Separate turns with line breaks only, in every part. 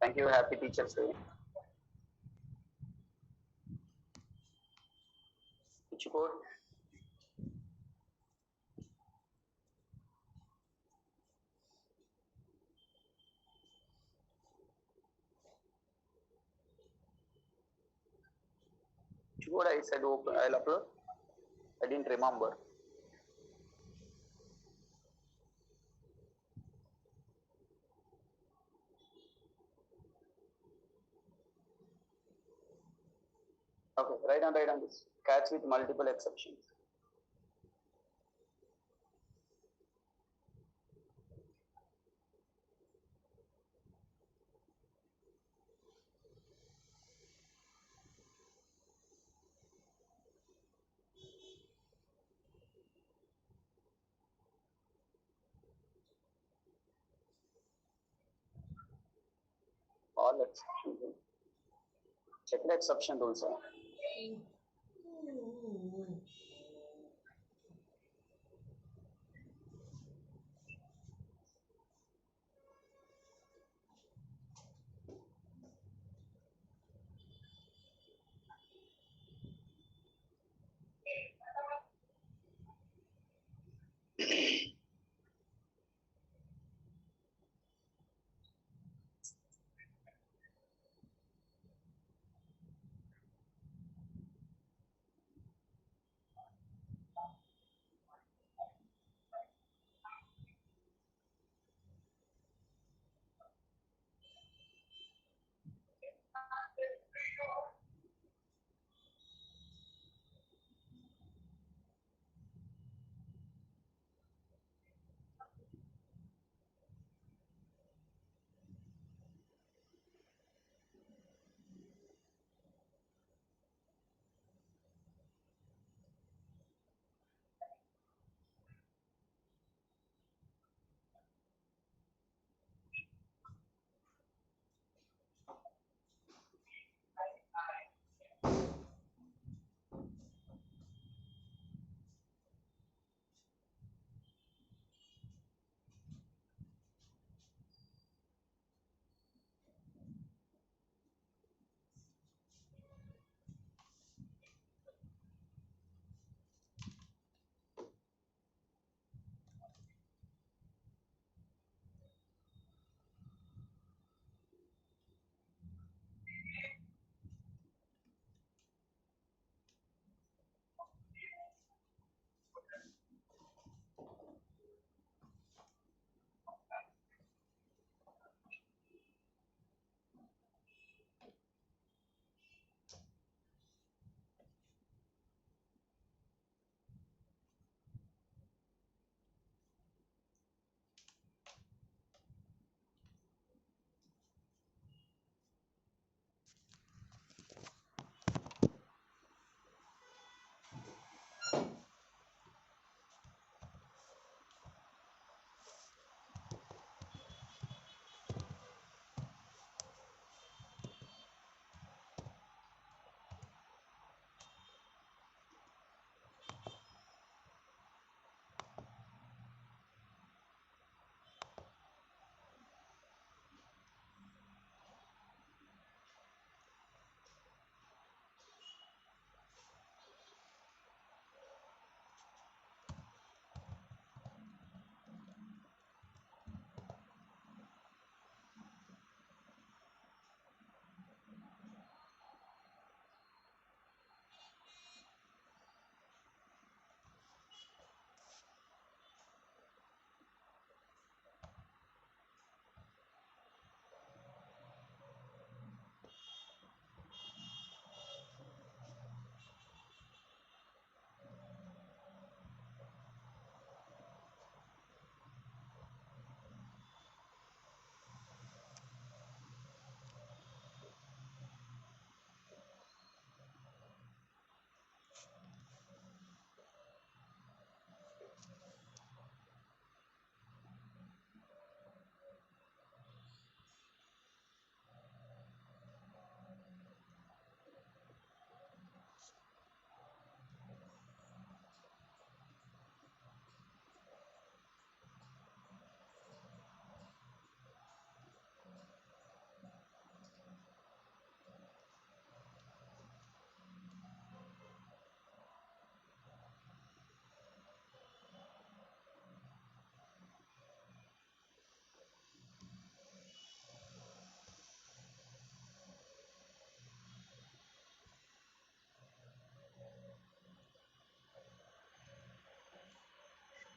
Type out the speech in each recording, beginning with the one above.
Thank you. Happy Teachers Day. Which code? Which code I said open, I'll upload? I didn't remember. Okay, write on this. Catch with multiple exceptions. All exceptions. Check the exception rules.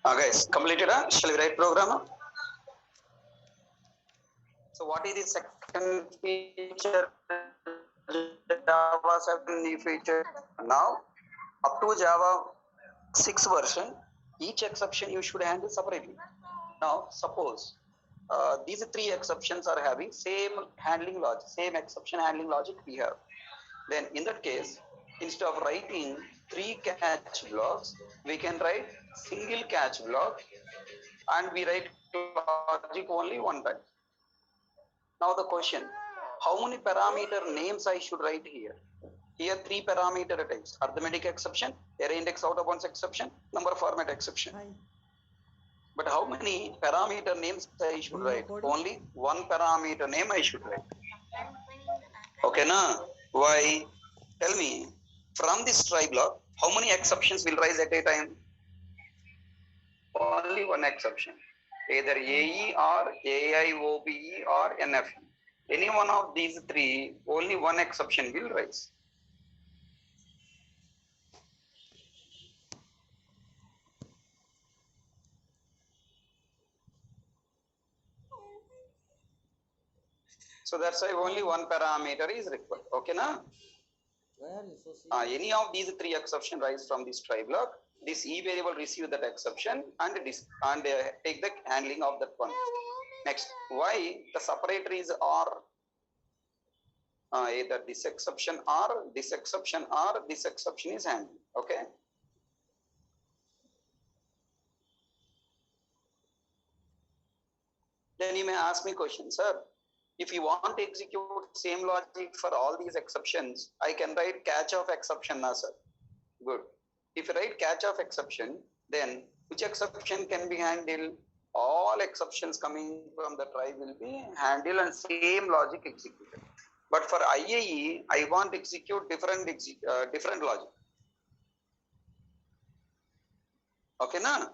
Guys, completed. Shall we write program? So what is the second feature? Java 7 new feature. Now, up to Java 6 version, each exception you should handle separately. Now, suppose these three exceptions are having same handling logic, same exception handling logic we have. Then in that case, instead of writing three catch blocks, we can write single catch block and we write logic only one time. Now the question, how many parameter names I should write here? Here three parameter types, arithmetic exception, array index out of bounds exception, number format exception. But how many parameter names I should write? Only one parameter name I should write. Okay, na? Why? Tell me, from this try block, how many exceptions will rise at a time? Only one exception. Either AE or AIOBE or NFE. Any one of these three, only one exception will rise. So that's why only one parameter is required. Okay, na? Any of these three exception rise from this try block. This E variable receive that exception and take the handling of that one. Next, why the separator is or either this exception or this exception or this exception is handled. Okay. Then you may ask me question, sir. If you want to execute same logic for all these exceptions, I can write catch of exception now, sir. Good. If you write catch of exception, then which exception can be handled? All exceptions coming from the try will be handled and same logic executed. But for IAE, I want to execute different logic. Okay, na?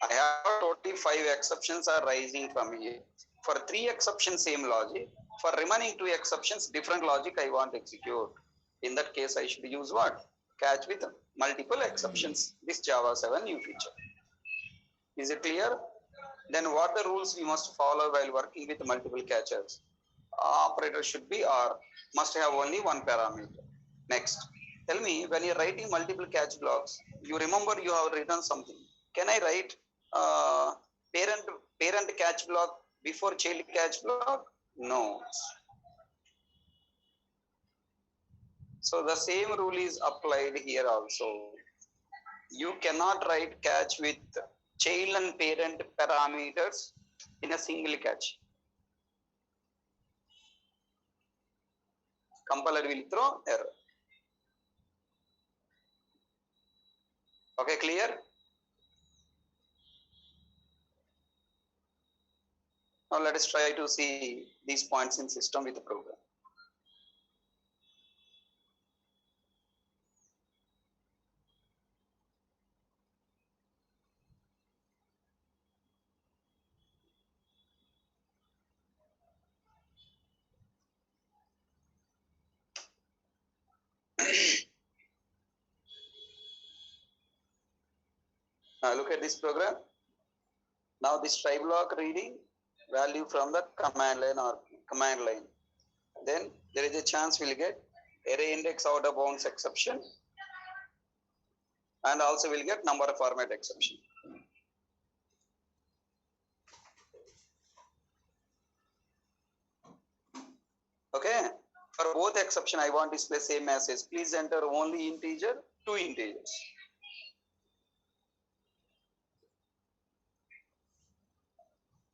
I have totally 5 exceptions are rising from here. For 3 exceptions, same logic. For remaining 2 exceptions, different logic I want to execute. In that case, I should use what? Catch with multiple exceptions. This Java 7 new feature. Is it clear? Then what the rules we must follow while working with multiple catchers? Operator should be or must have only one parameter. Next, tell me, when you're writing multiple catch blocks, you remember you have written something. Can I write parent catch block before child catch block? No. So the same rule is applied here also. You cannot write catch with child and parent parameters in a single catch. Compiler will throw error. Okay, clear? Now let us try to see these points in system with the program. Look at this program. Now this try block reading value from the command line or command line. Then there is a chance we'll get array index out of bounds exception and also we'll get number format exception. Okay. For both exception, I want to display same message. Please enter only integer, 2 integers.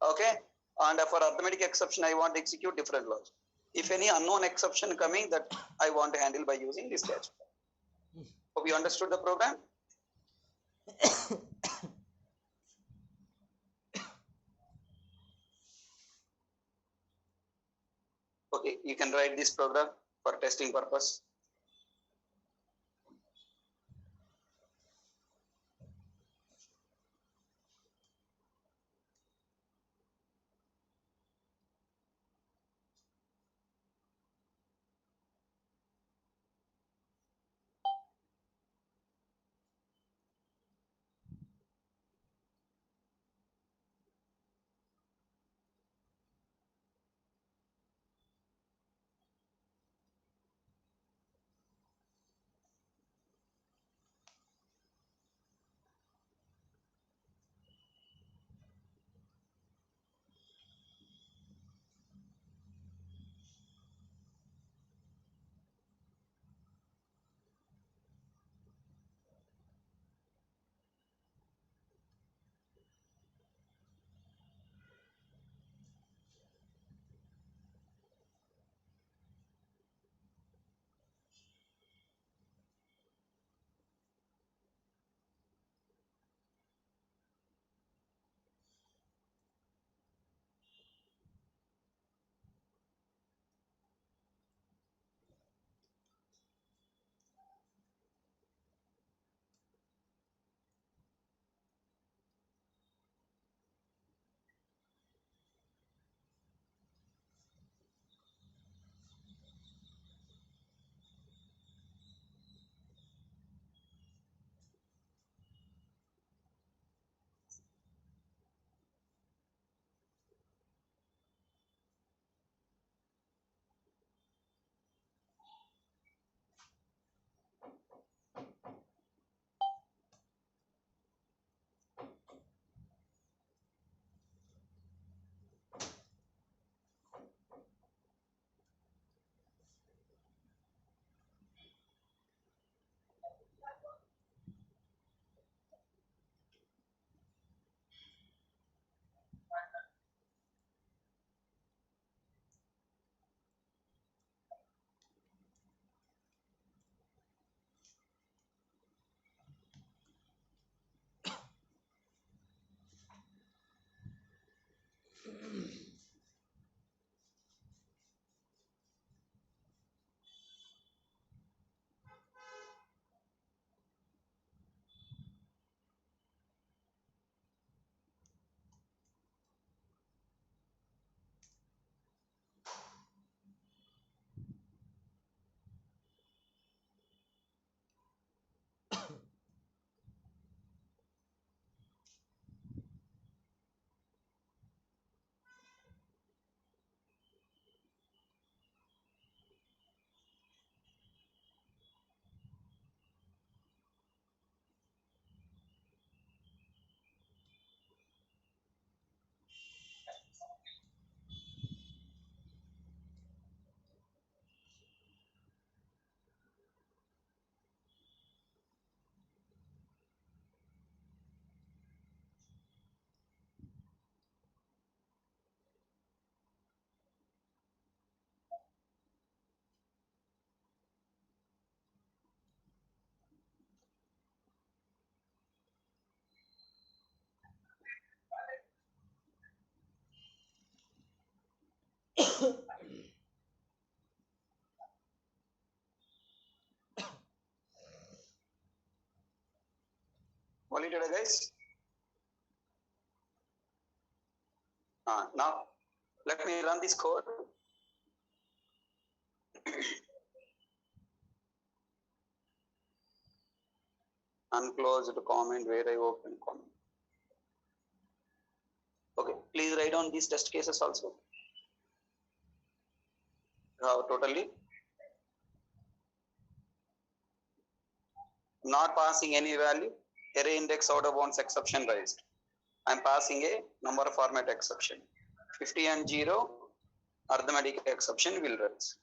Okay. And for arithmetic exception, I want to execute different logic. If any unknown exception coming, that I want to handle by using this catch. Hope you understood the program. Okay, you can write this program for testing purpose. Completed, guys? Now, let me run this code. Unclosed comment where I open comment. Okay, please write down these test cases also. Totally not passing any value, array index out of bounds exception raised. I'm passing a number format exception. 50 and 0 arithmetic exception will raise.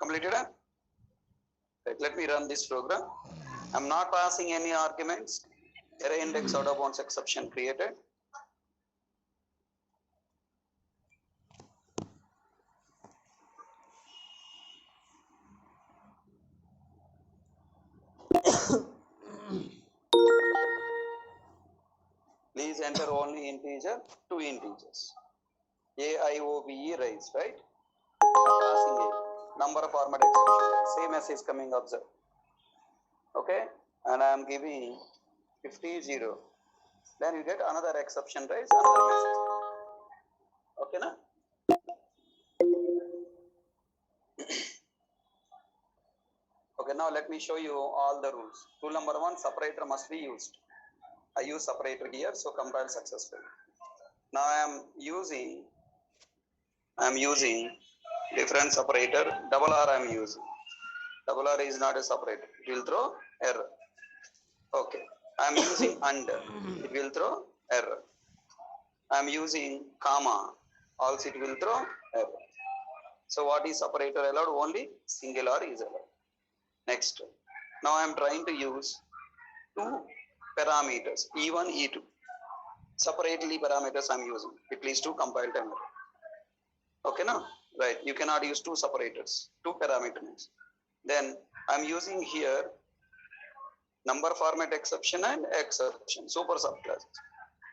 Completed? Right, let me run this program. I'm not passing any arguments. Array index out of bounds exception created. Please enter only integer, 2 integers. AIOBE raised, right? I'm passing a number format exception. Same as is coming observe. Okay, and I am giving 50 0. Then you get another exception raised, another message. Okay, na? Okay, now let me show you all the rules. Rule number 1, separator must be used. I use separator here, so compile successfully. Now I am using different separator. Double R I am using. Double R is not a separator. It will throw error. Okay. I am using under. It will throw error. I am using comma. Also it will throw error. So what is separator allowed? Only single R is allowed. Next. Now I am trying to use two parameters, E1, E2. Separately parameters I am using. It leads to compile time error. Okay, now, right? You cannot use two separators, two parameters. Then I'm using here number format exception and exception, super subclasses.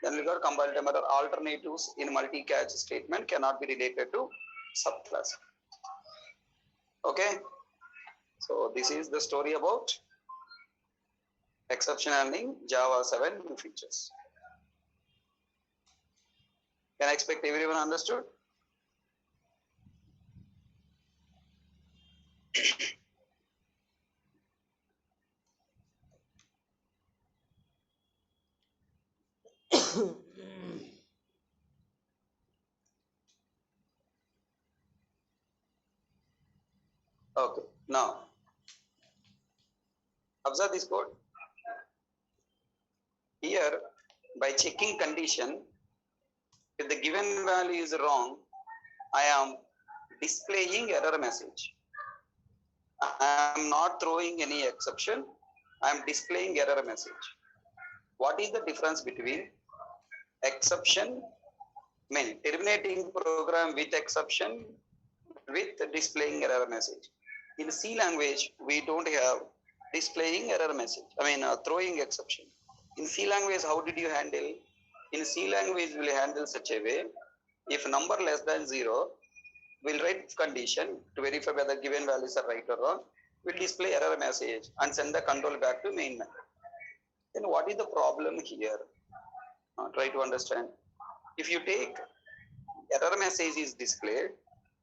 Then we got compile time error. Alternatives in multi-catch statement cannot be related to subclass. Okay, so this is the story about exception handling Java 7 new features. Can I expect everyone understood? Okay, now observe this code. Here, by checking condition, if the given value is wrong, I am displaying error message. I am not throwing any exception. I am displaying error message. What is the difference between exception, terminating program with exception with displaying error message? In C language, we don't have displaying error message. Throwing exception. In C language, how did you handle? In C language, we will handle such a way. If number less than 0, we'll write condition to verify whether given values are right or wrong. We'll display error message and send the control back to main method. Then what is the problem here? Try to understand. If you take error message is displayed,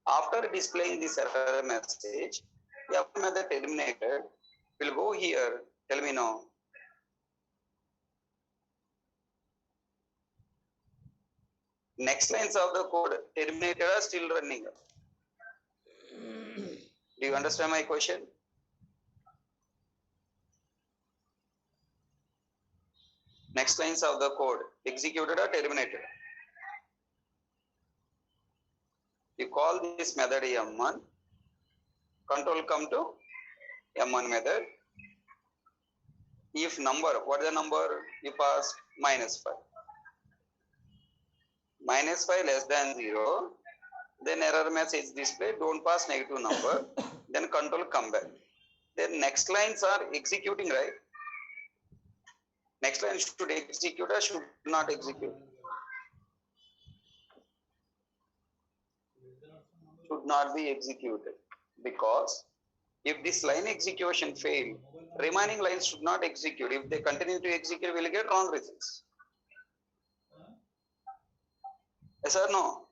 after displaying this error message, the method terminated will go here. Tell me now. Next lines of the code terminated are still running. Do you understand my question? Next lines of the code executed or terminated. You call this method M1, control come to M1 method. if number, what is the number you pass? -5. -5 less than 0, then error message display, don't pass negative number, then control come back. Then next lines are executing, right? Next line should execute or should not execute? Should not be executed, because if this line execution failed, remaining lines should not execute. If they continue to execute, we will get wrong results. Yes or no?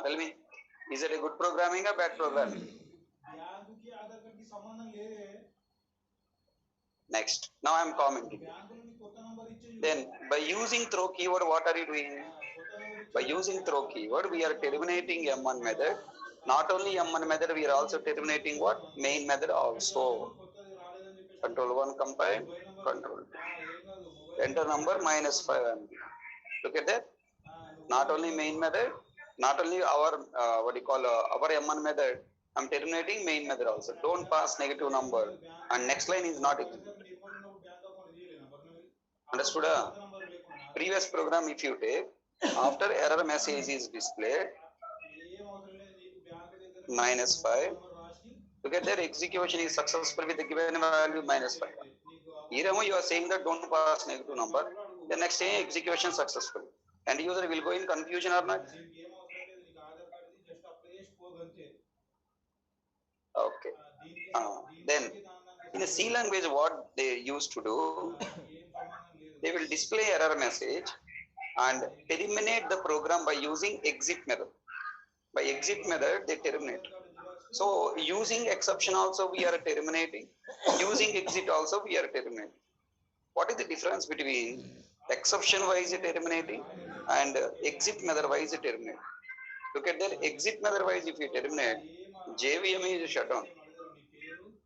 Tell me, is it a good programming or bad programming? Next, now I am commenting. Then by using throw keyword, what are you doing? By using throw keyword, we are terminating M1 method. Not only M1 method, we are also terminating what? Main method also. Control 1 compile, control 2. Enter number -5 MB. Look at that. Not only main method, not only our what do you call our M1 method, I'm terminating main method also. Don't pass negative number, and next line is not executed. Understood? Previous program, if you take, after error message is displayed -5, look at their execution is successful with the given value -5. Here you are saying that don't pass negative number, the next day execution successful, and user will go in confusion or not? Okay. Then in a C language, what they used to do, they will display error message and terminate the program by using exit method. By exit method, they terminate. So using exception also we are terminating. Using exit also we are terminating. What is the difference between exception wise terminating and exit method wise terminating? Look at that. Exit method wise, if you terminate, JVM is shut down.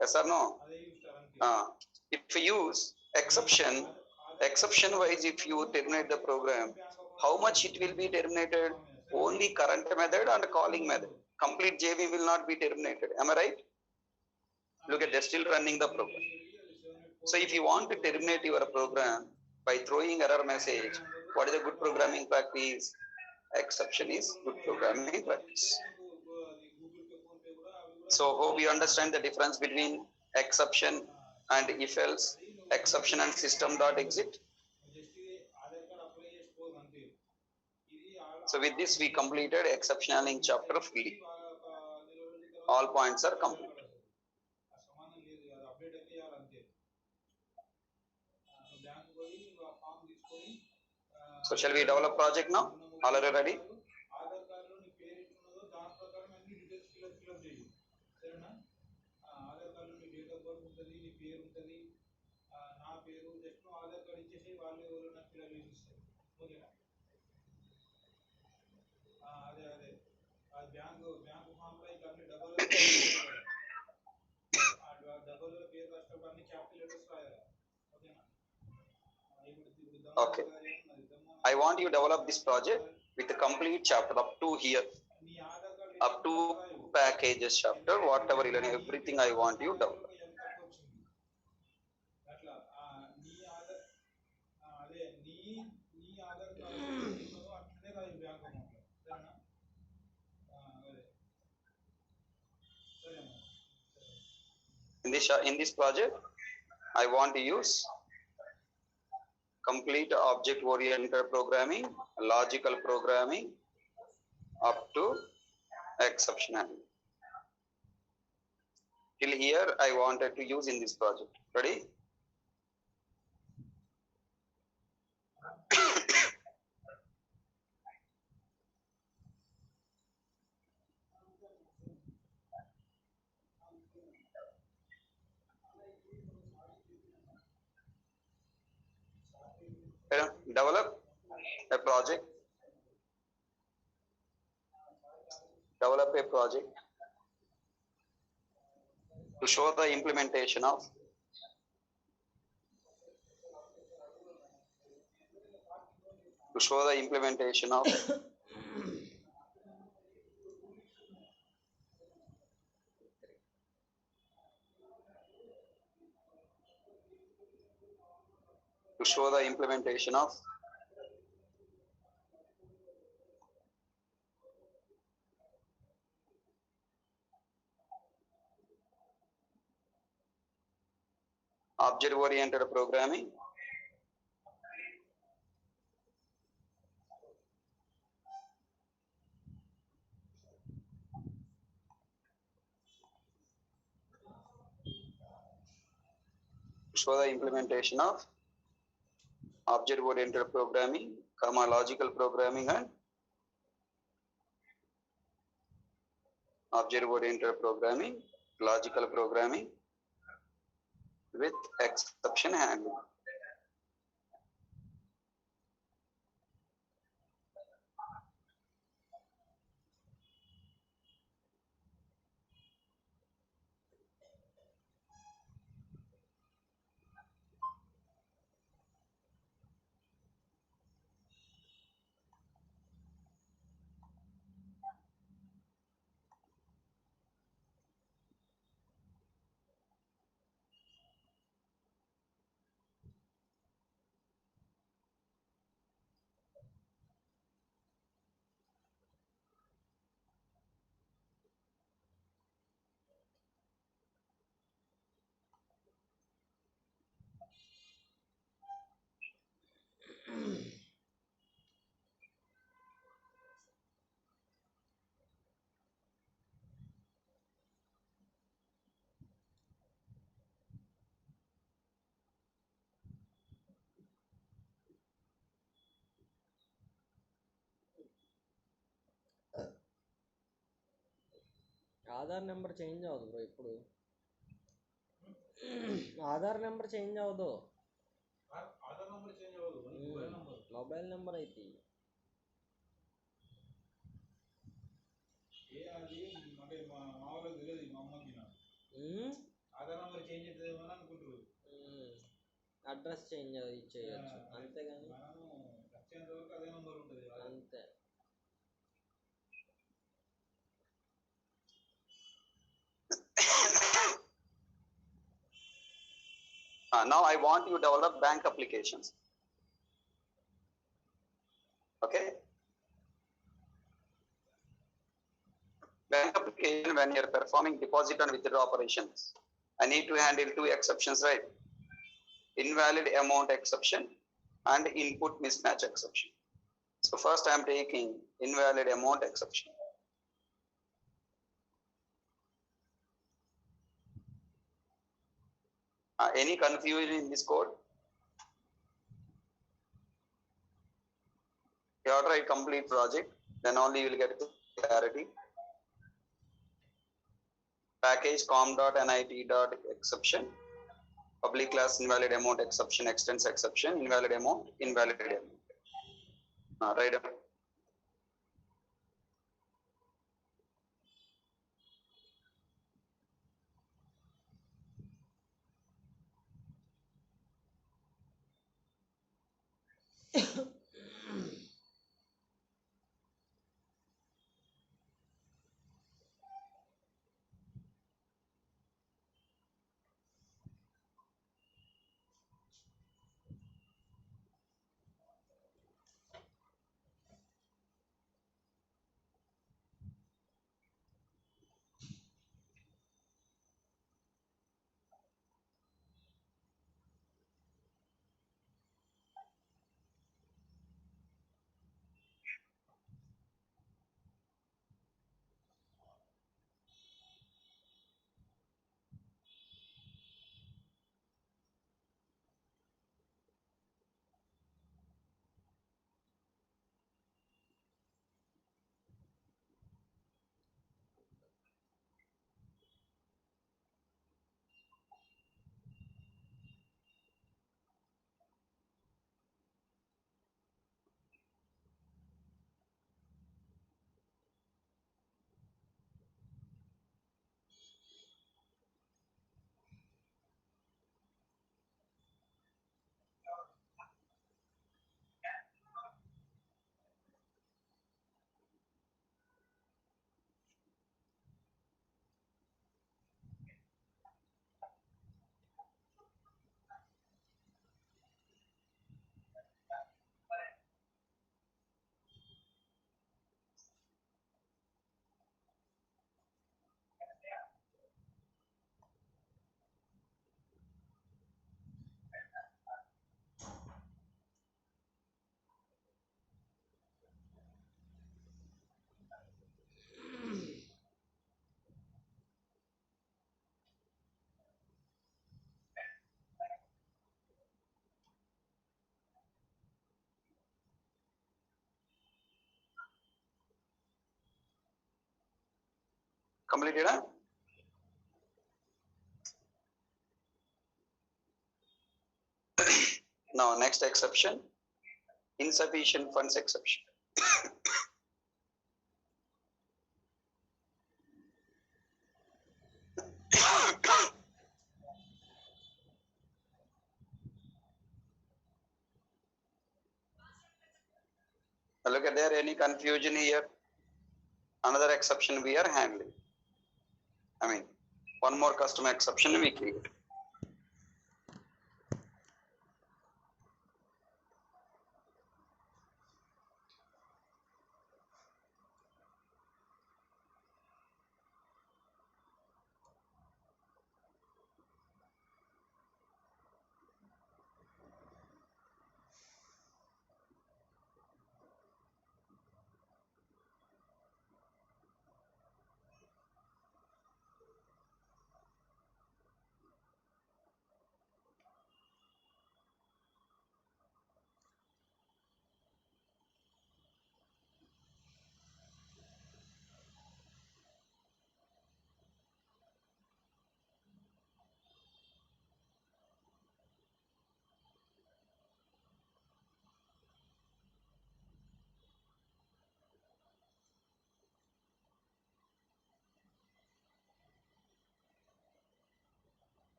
Yes or no? If you use exception wise, if you terminate the program, how much it will be terminated? Only current method and calling method. Complete JVM will not be terminated. Am I right? Look at, they're still running the program. So if you want to terminate your program by throwing error message, what is a good programming practice? Exception is good programming practice. So hope you understand the difference between exception and if else, exception and system.exit. So with this we completed exception handling chapter fully. All points are complete. So shall we develop project now? All are you ready? Okay. I want you to develop this project with a complete chapter up to here, up to packages chapter, whatever you learn, everything I want you to develop. In this project, I want to use complete object-oriented programming, logical programming, up to exception handling. Till here I wanted to use in this project. Ready? Develop a project. Develop a project to show the implementation of to show the implementation of to show the implementation of object oriented programming to show the implementation of object oriented programming, logical programming and object oriented programming, logical programming with exception handling.
Aadhaar number change అవ్వదు bro ఇప్పుడు. Aadhaar number change అవ్వదు. Mobile number అయితే address change ఇచ్చేయచ్చు అంతేగాని అంతే.
Now I want you to develop bank applications. Okay. Bank application, when you're performing deposit and withdrawal operations, I need to handle two exceptions, right? Invalid amount exception and input mismatch exception. So first I'm taking invalid amount exception. Any confusion in this code? You have to write complete project, then only you will get clarity. Package com.nit.exception, public class invalid amount exception, extends exception, invalid amount, invalid amount. Right. Completed, huh? Now, next exception, insufficient funds exception. Look at there, any confusion here? Another exception we are handling. I mean, one more customer exception we create.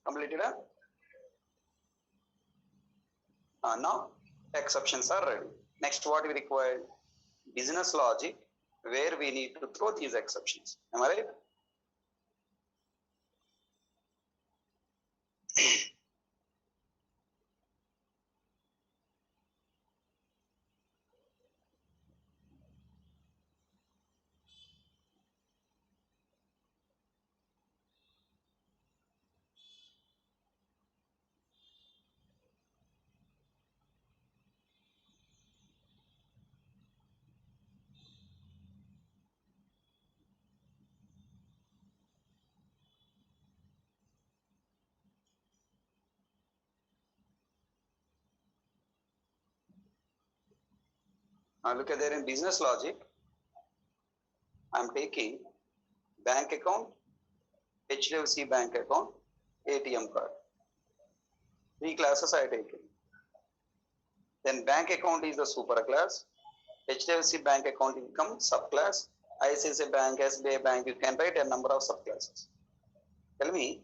Completed, huh? Now, exceptions are ready. Next, what we require? Business logic, where we need to throw these exceptions. Am I right? Now look at there in business logic. I'm taking bank account, HDFC bank account, ATM card. Three classes I taken. Then bank account is the super class. HDFC bank account income subclass. ICICI bank, SBI bank, you can write a number of subclasses. Tell me,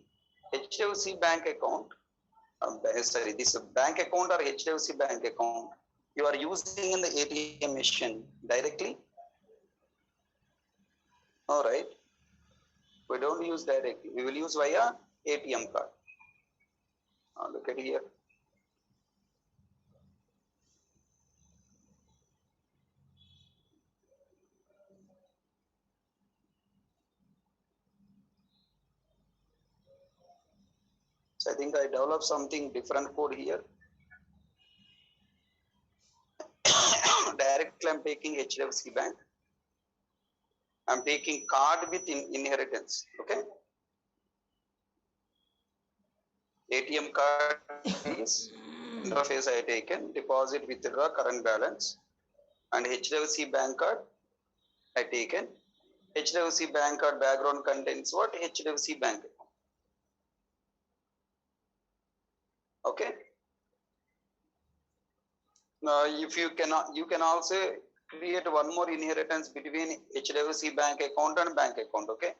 HDFC bank account, sorry, this bank account or HDFC bank account, you are using in the ATM machine directly? All right. We don't use directly. We will use via ATM card. Look at here. So I think I developed something different code here. Directly I'm taking HDFC bank. I'm taking card with inheritance. Okay. ATM card is interface I taken, deposit, withdraw, current balance. and HDFC bank card I taken. HDFC bank card background contains what? HDFC bank account. Okay. If you cannot, you can also create one more inheritance between HDFC bank account and bank account. Okay.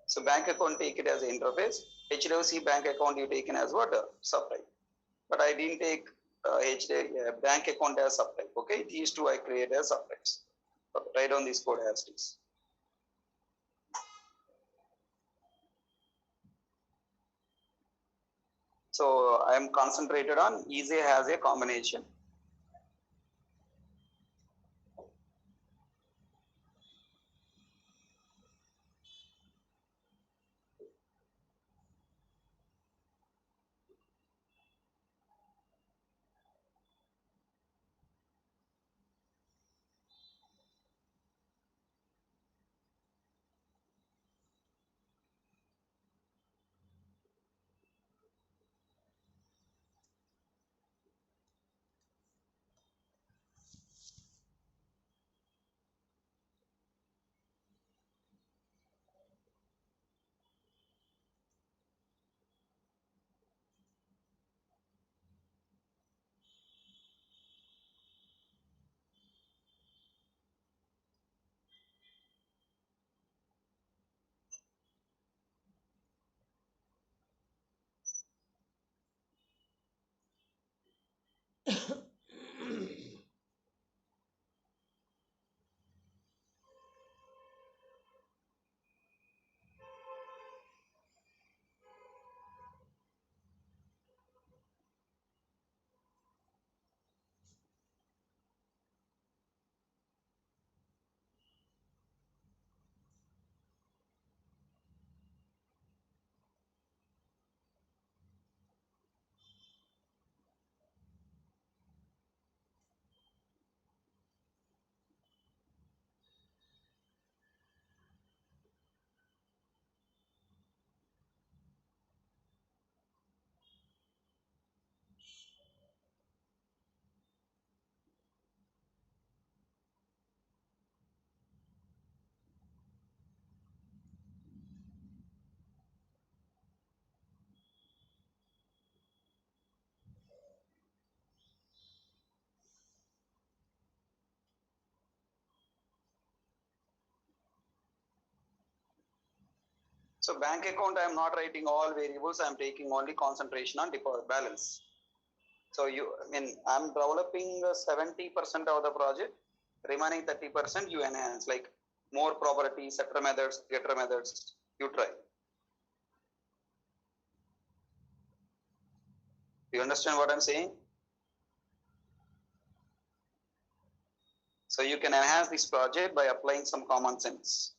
So bank account, take it as an interface. HDFC bank account you taken as what? Subtype. But I didn't take HDFC bank account as subtype. Okay. These two I create as subtypes. Okay. Write down this code as this. So I am concentrated on easy has a combination. So bank account, I am not writing all variables. I am taking only concentration on deposit balance. So I'm developing 70% of the project, remaining 30% you enhance, like more properties, setter methods, getter methods, you try. Do you understand what I'm saying? So you can enhance this project by applying some common sense.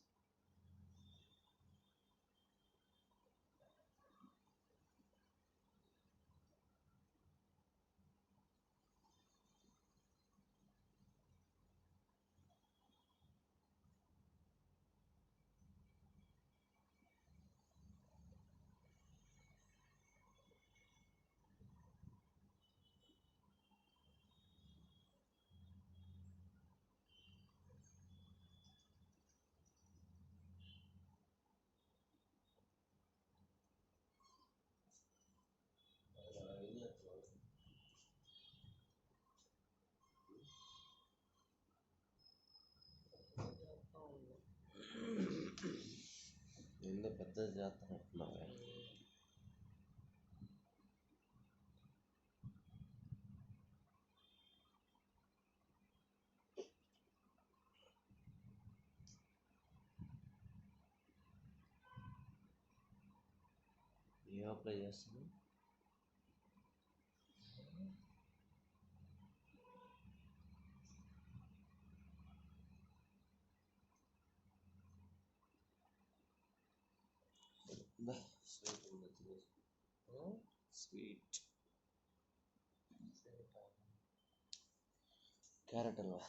ఎంత పెద్ద జాతర అంటున్నావే. ఏ apply చేస్తున్నావు? Sweet ఉంది, sweet carrot halwa.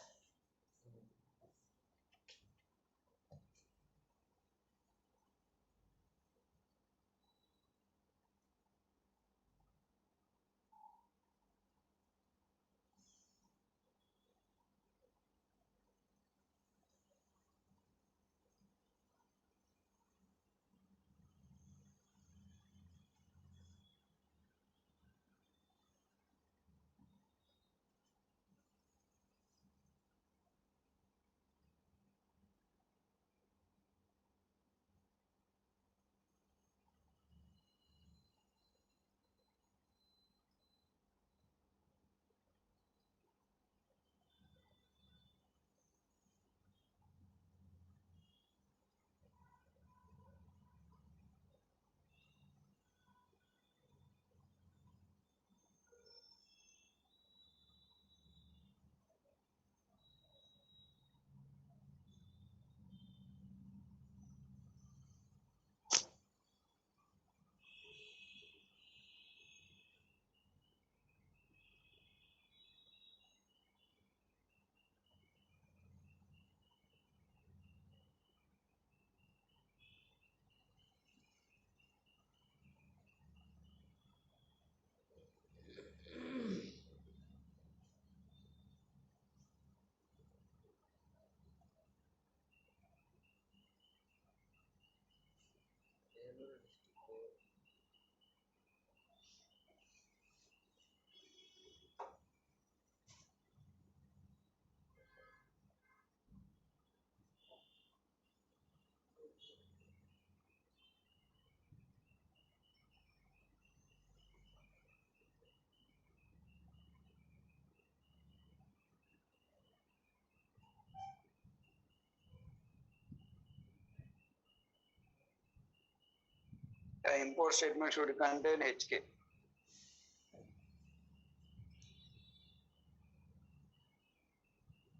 import statement should contain HK.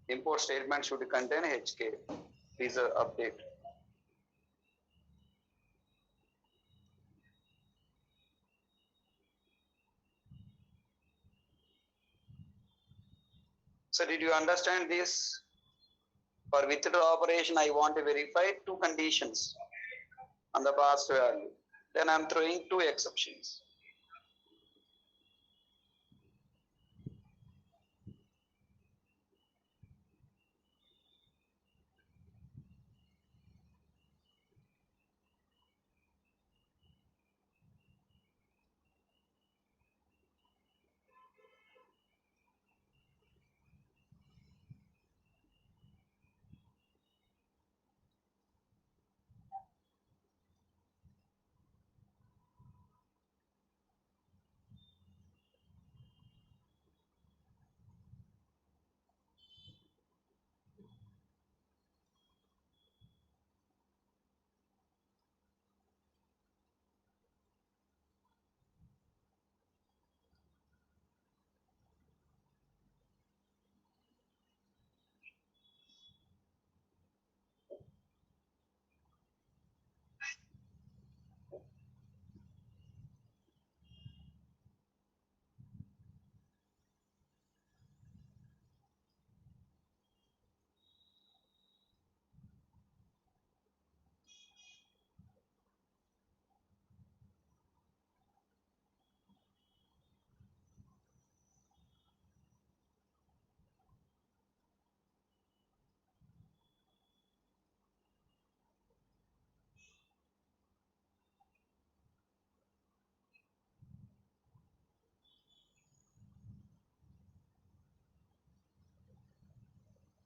Import statement should contain HK. Please update. So did you understand this? For withdraw operation, I want to verify two conditions on the past value. Then I'm throwing two exceptions.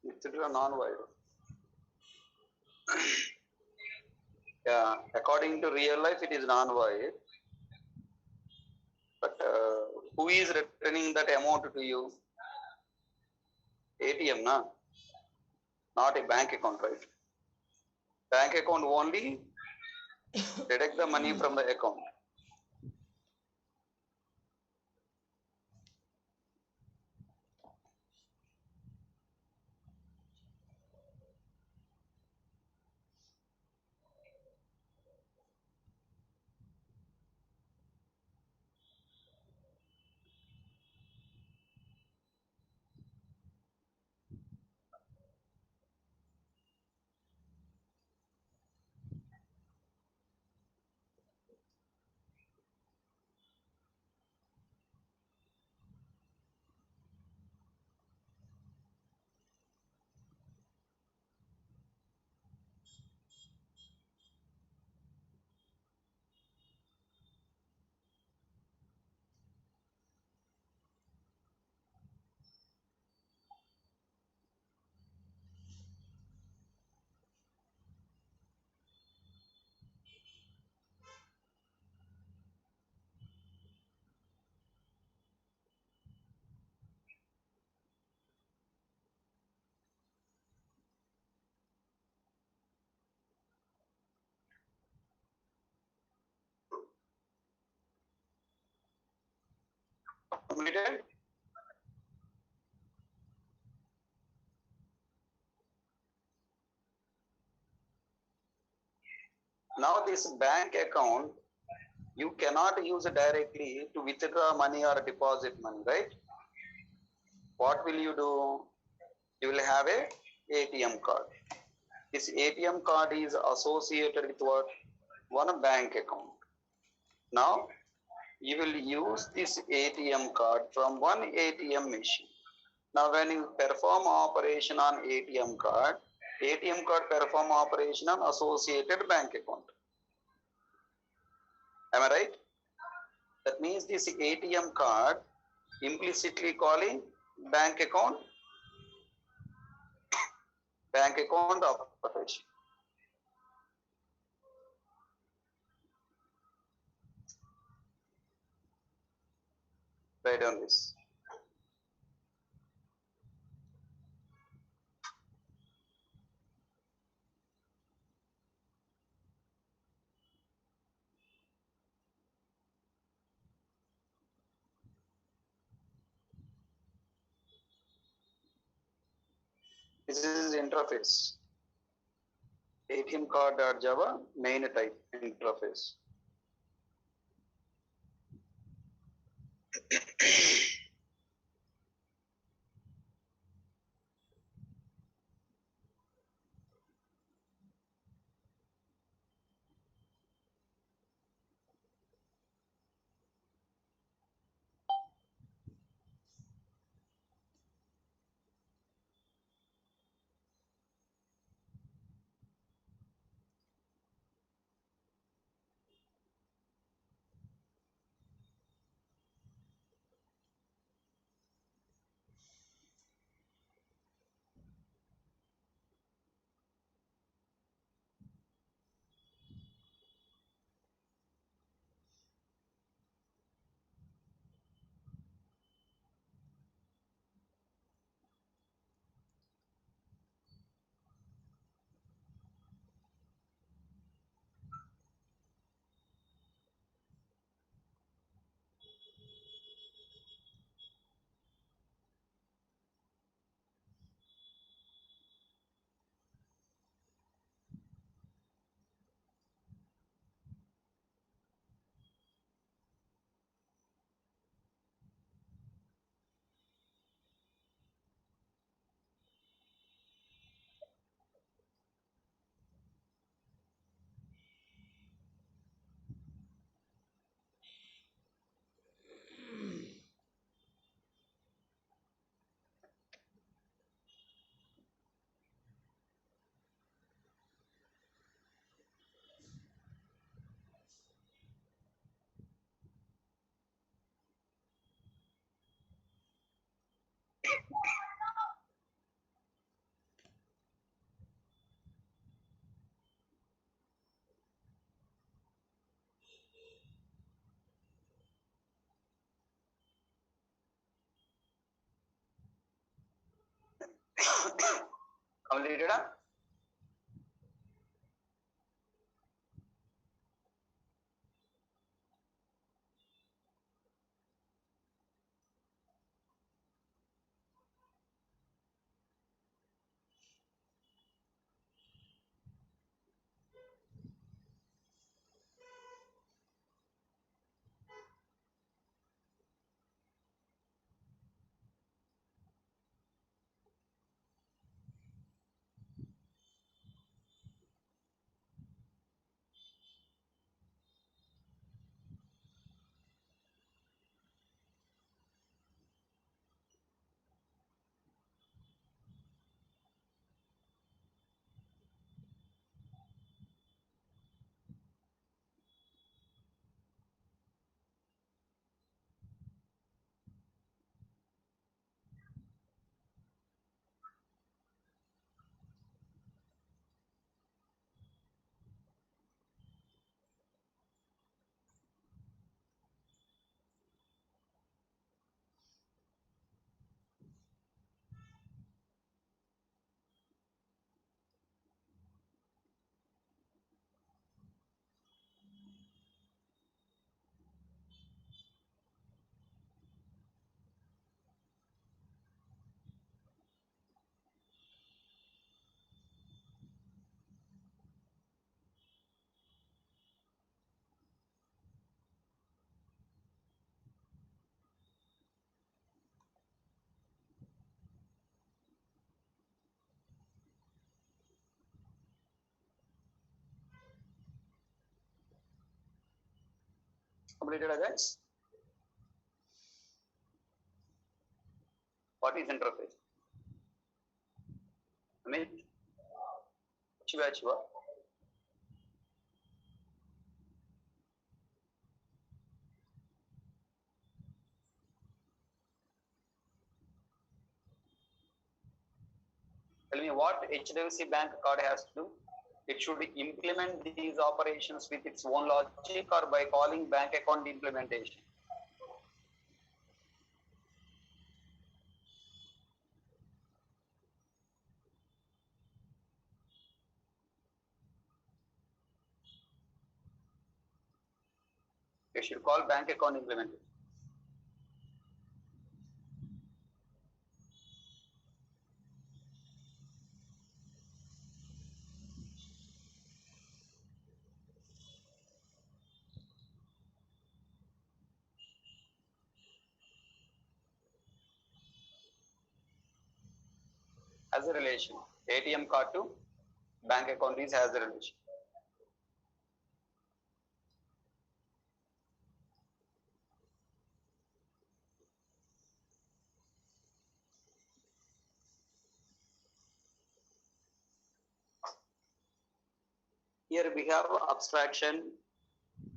Withdraw non-void. Yeah, according to real life, it is non-void. But who is returning that amount to you? ATM, na? Not a bank account, right? Bank account only deduct the money from the account. Completed? Now this bank account, you cannot use it directly to withdraw money or deposit money, right? What will you do? You will have a ATM card. This ATM card is associated with what? One bank account. Now, you will use this ATM card from one ATM machine. Now, when you perform operation on ATM card perform operation on associated bank account. Am I right? That means this ATM card implicitly calling bank account operation. Write down this. This is interface. ATM card.java main type interface. Completed? Completed, guys? What is interface? Amit? Chiva Chiva. Tell me what HDFC Bank card has to do. It should implement these operations with its own logic or by calling bank account implementation. It should call bank account implementation. as a relation. ATM card to bank account is as a relation. Here we have abstraction,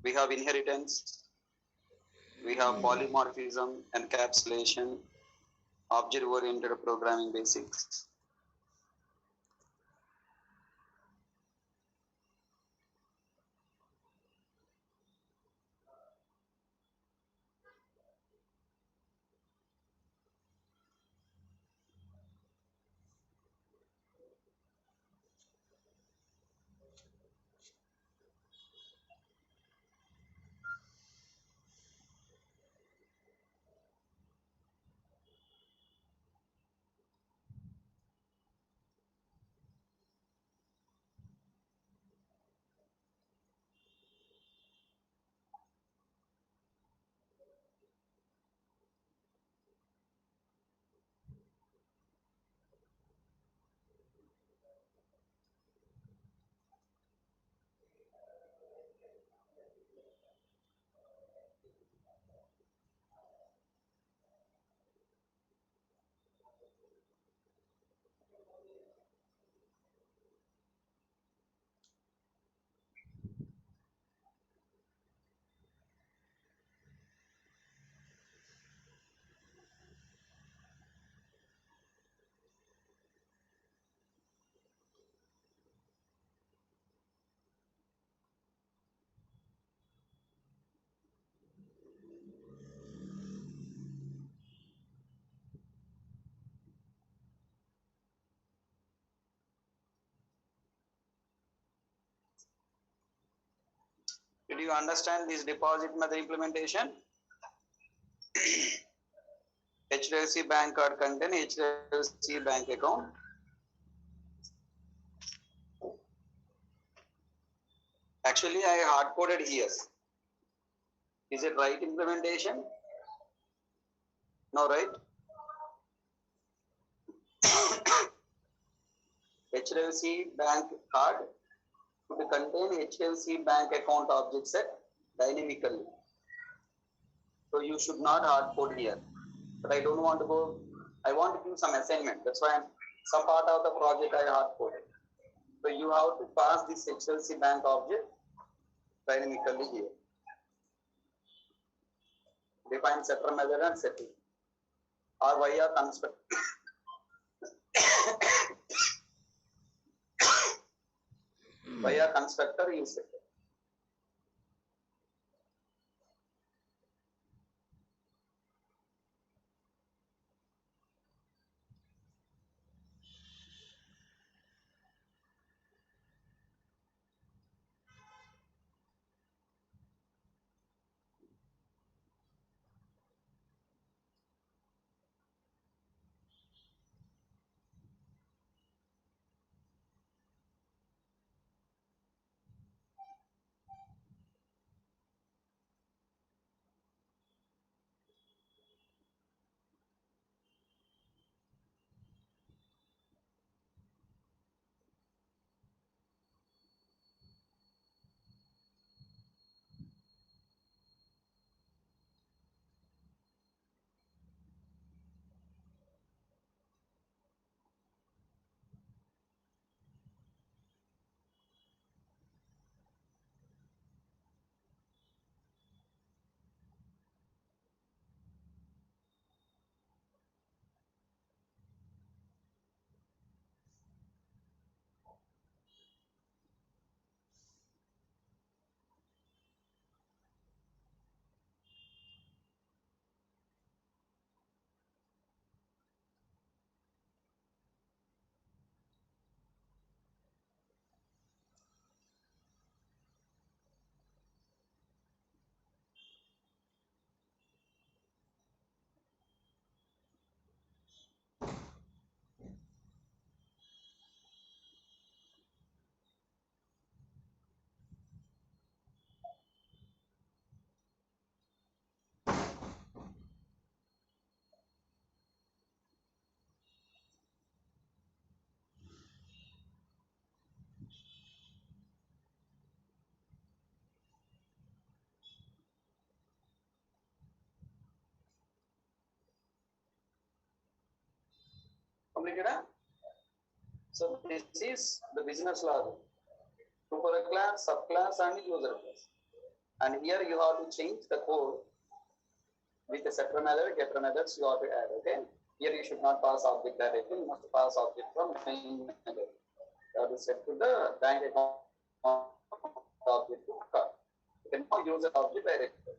we have inheritance, we have polymorphism, encapsulation, object-oriented programming basics. Did you understand this deposit method implementation? HDFC bank card contain HDFC bank account. Actually, I hard coded here. Is it right implementation? No, right? HDFC bank card to contain HDFC bank account object set dynamically. So you should not hard code here. But I don't want to go. I want to do some assignment. That's why some part of the project I hard coded. So you have to pass this HDFC bank object dynamically here. Define setter method and setting. Or via construct. Via constructor you set. Completed? Huh? So this is the business logic. Super class, subclass, and user class. And here you have to change the code with the setter method, getter methods you have to add. Okay. Here you should not pass object directly. You must pass object from main method. You have to set to the bank account object to card. You can now use the object directly.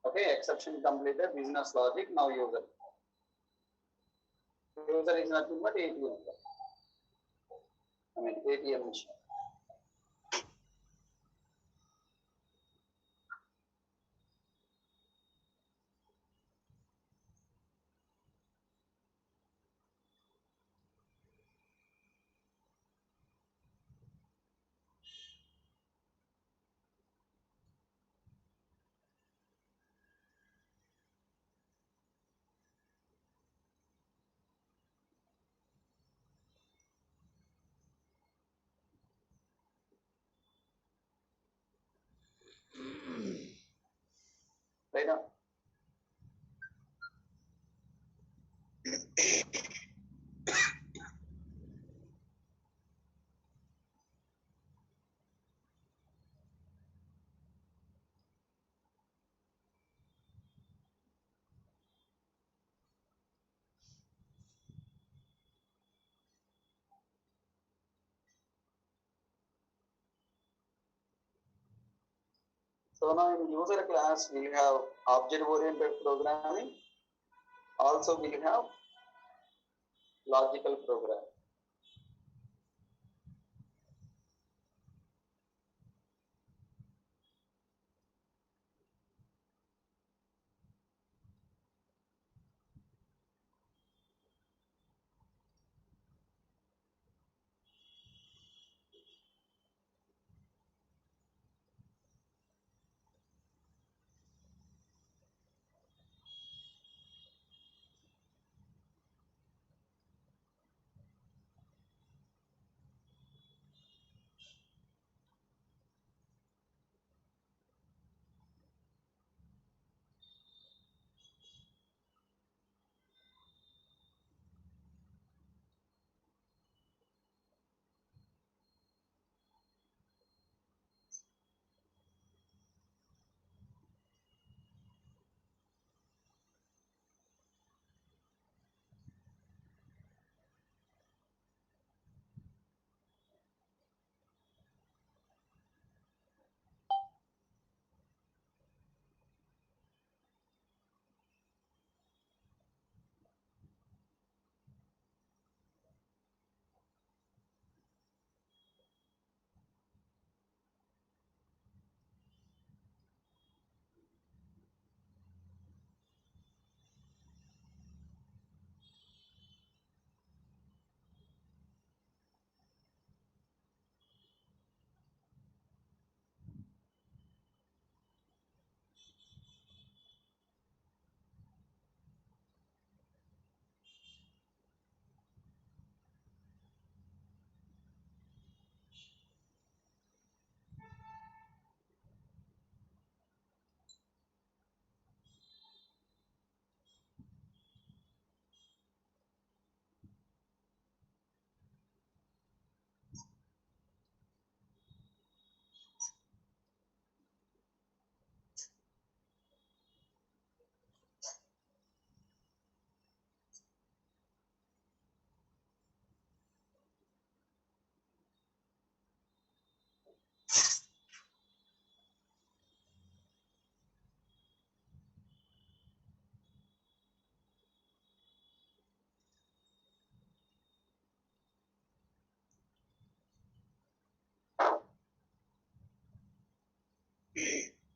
Okay, exception completed, business logic, now user. User is nothing but ATM. ATM machine. Right now. So now in user class we have object oriented programming. Also we have logical program.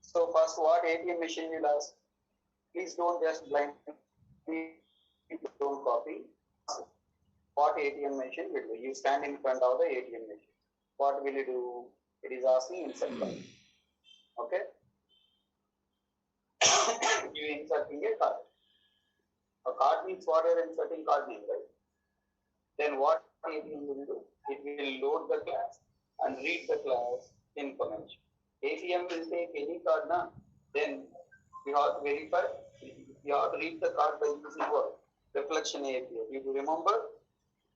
So first what ATM machine will ask? Please don't just blindly don't copy. What ATM machine will do? You stand in front of the ATM machine. What will you do? It is asking insert card. Okay. You inserting a card. A card means what you are inserting card name, right? Then what ATM will do? It will load the class and read the class information. ATM will take any card now. Then you have to verify You have to read the card by using what? Reflection API. Do you remember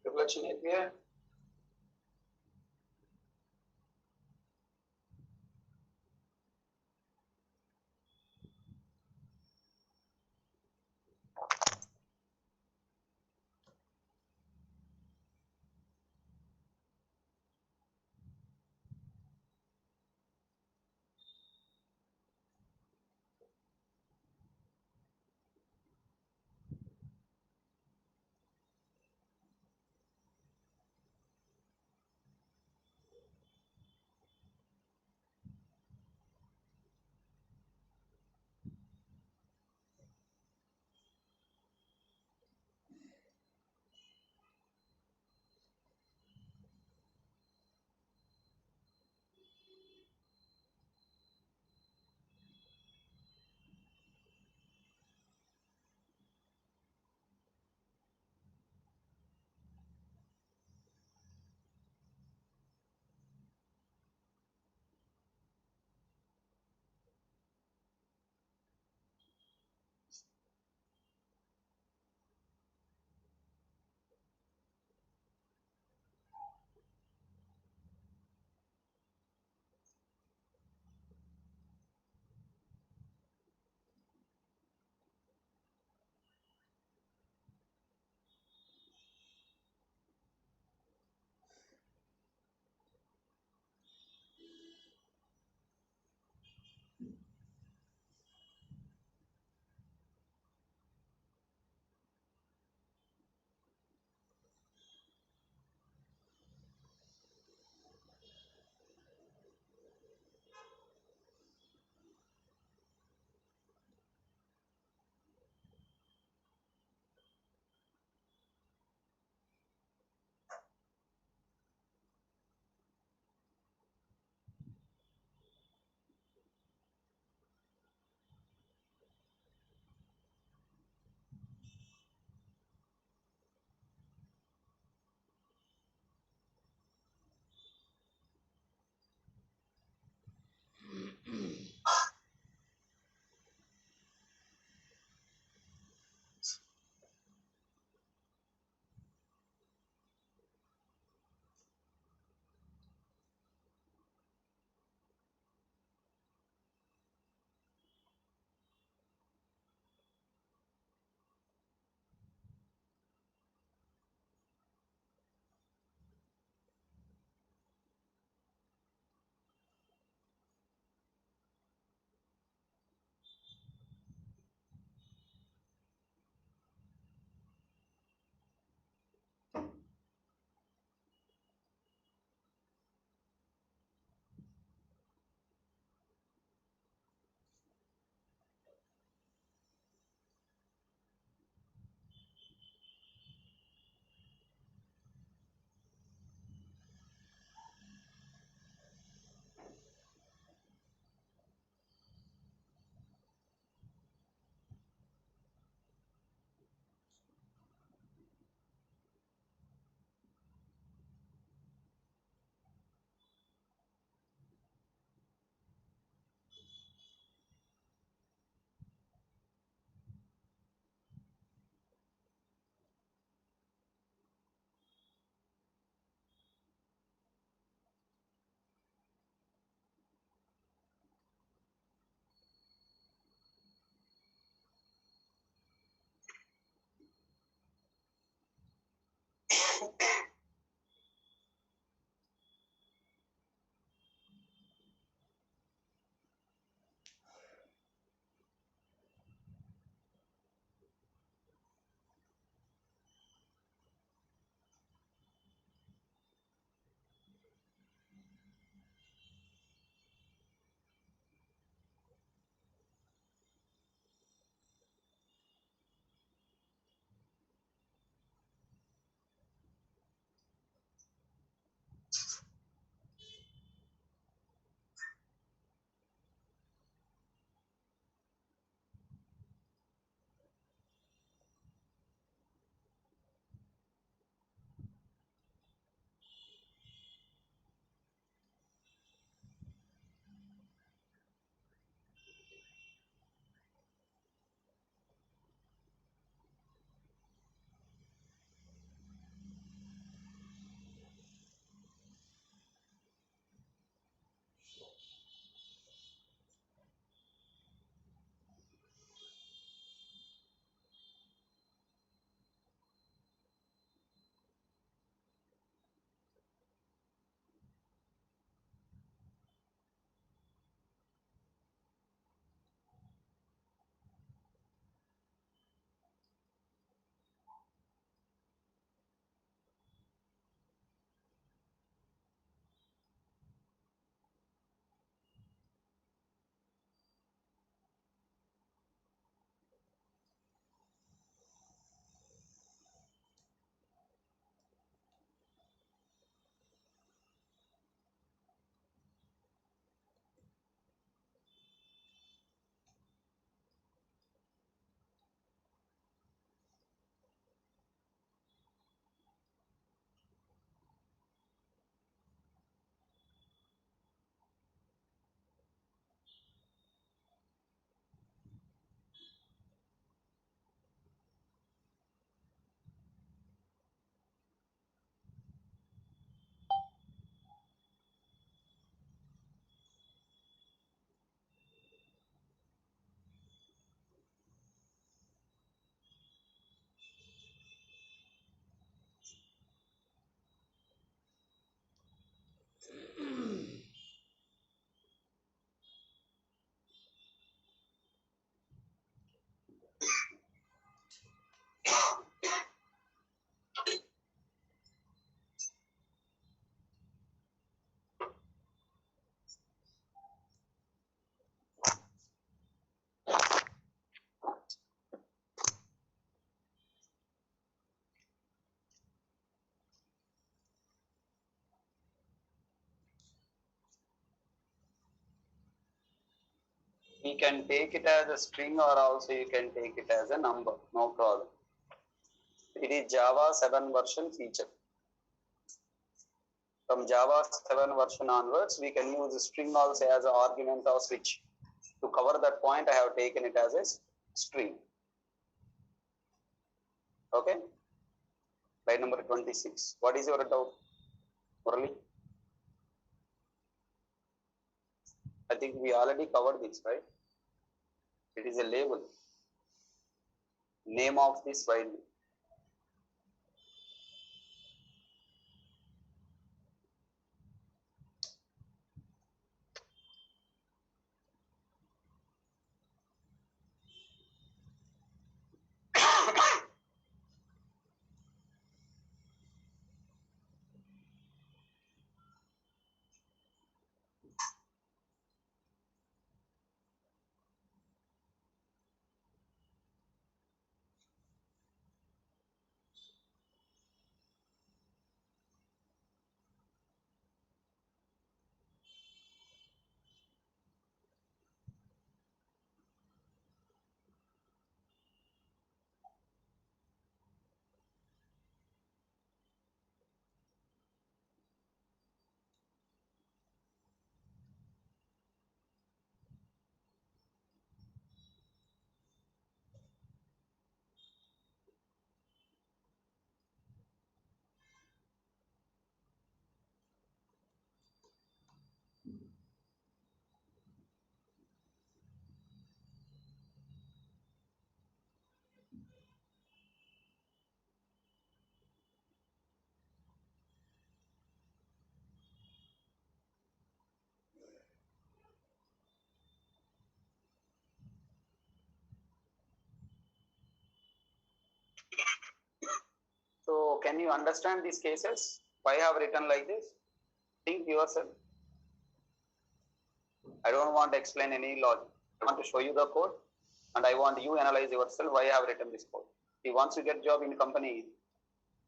reflection API? We can take it as a string or also you can take it as a number, no problem. It is Java 7 version feature. From Java 7 version onwards, we can use string also as an argument of switch. To cover that point, I have taken it as a string. Okay. Line number 26. What is your doubt, Murali? I think we already covered this, right? It is a label. Name of this while. So can you understand these cases? Why I have written like this? Think yourself. I don't want to explain any logic. I want to show you the code and I want you analyze yourself why I have written this code. See, once you get job in company,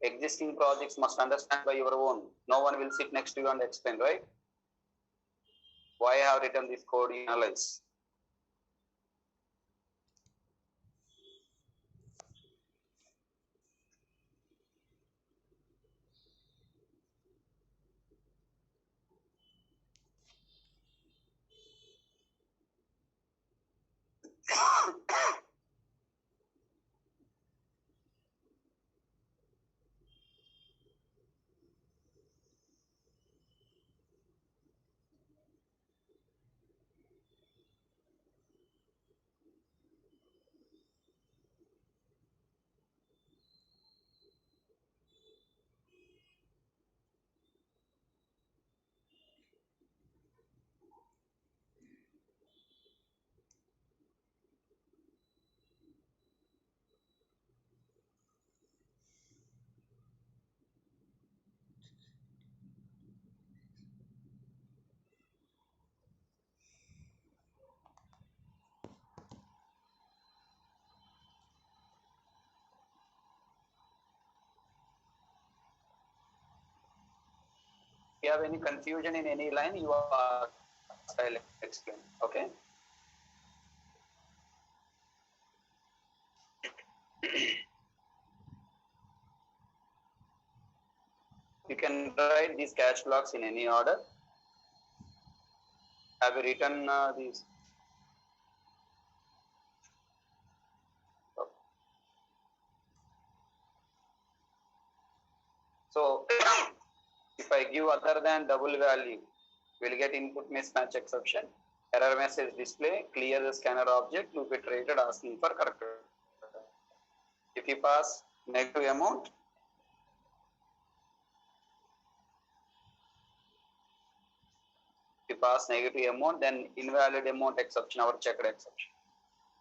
existing projects must understand by your own. No one will sit next to you and explain, right? Why I have written this code, you analyze. If you have any confusion in any line, you are I'll explain. Okay. You can write these catch blocks in any order. Have you written these? So if I give other than double value, we'll get input mismatch exception, error message display, clear the scanner object, loop iterated asking for correct. If you pass negative amount, then invalid amount exception or checked exception.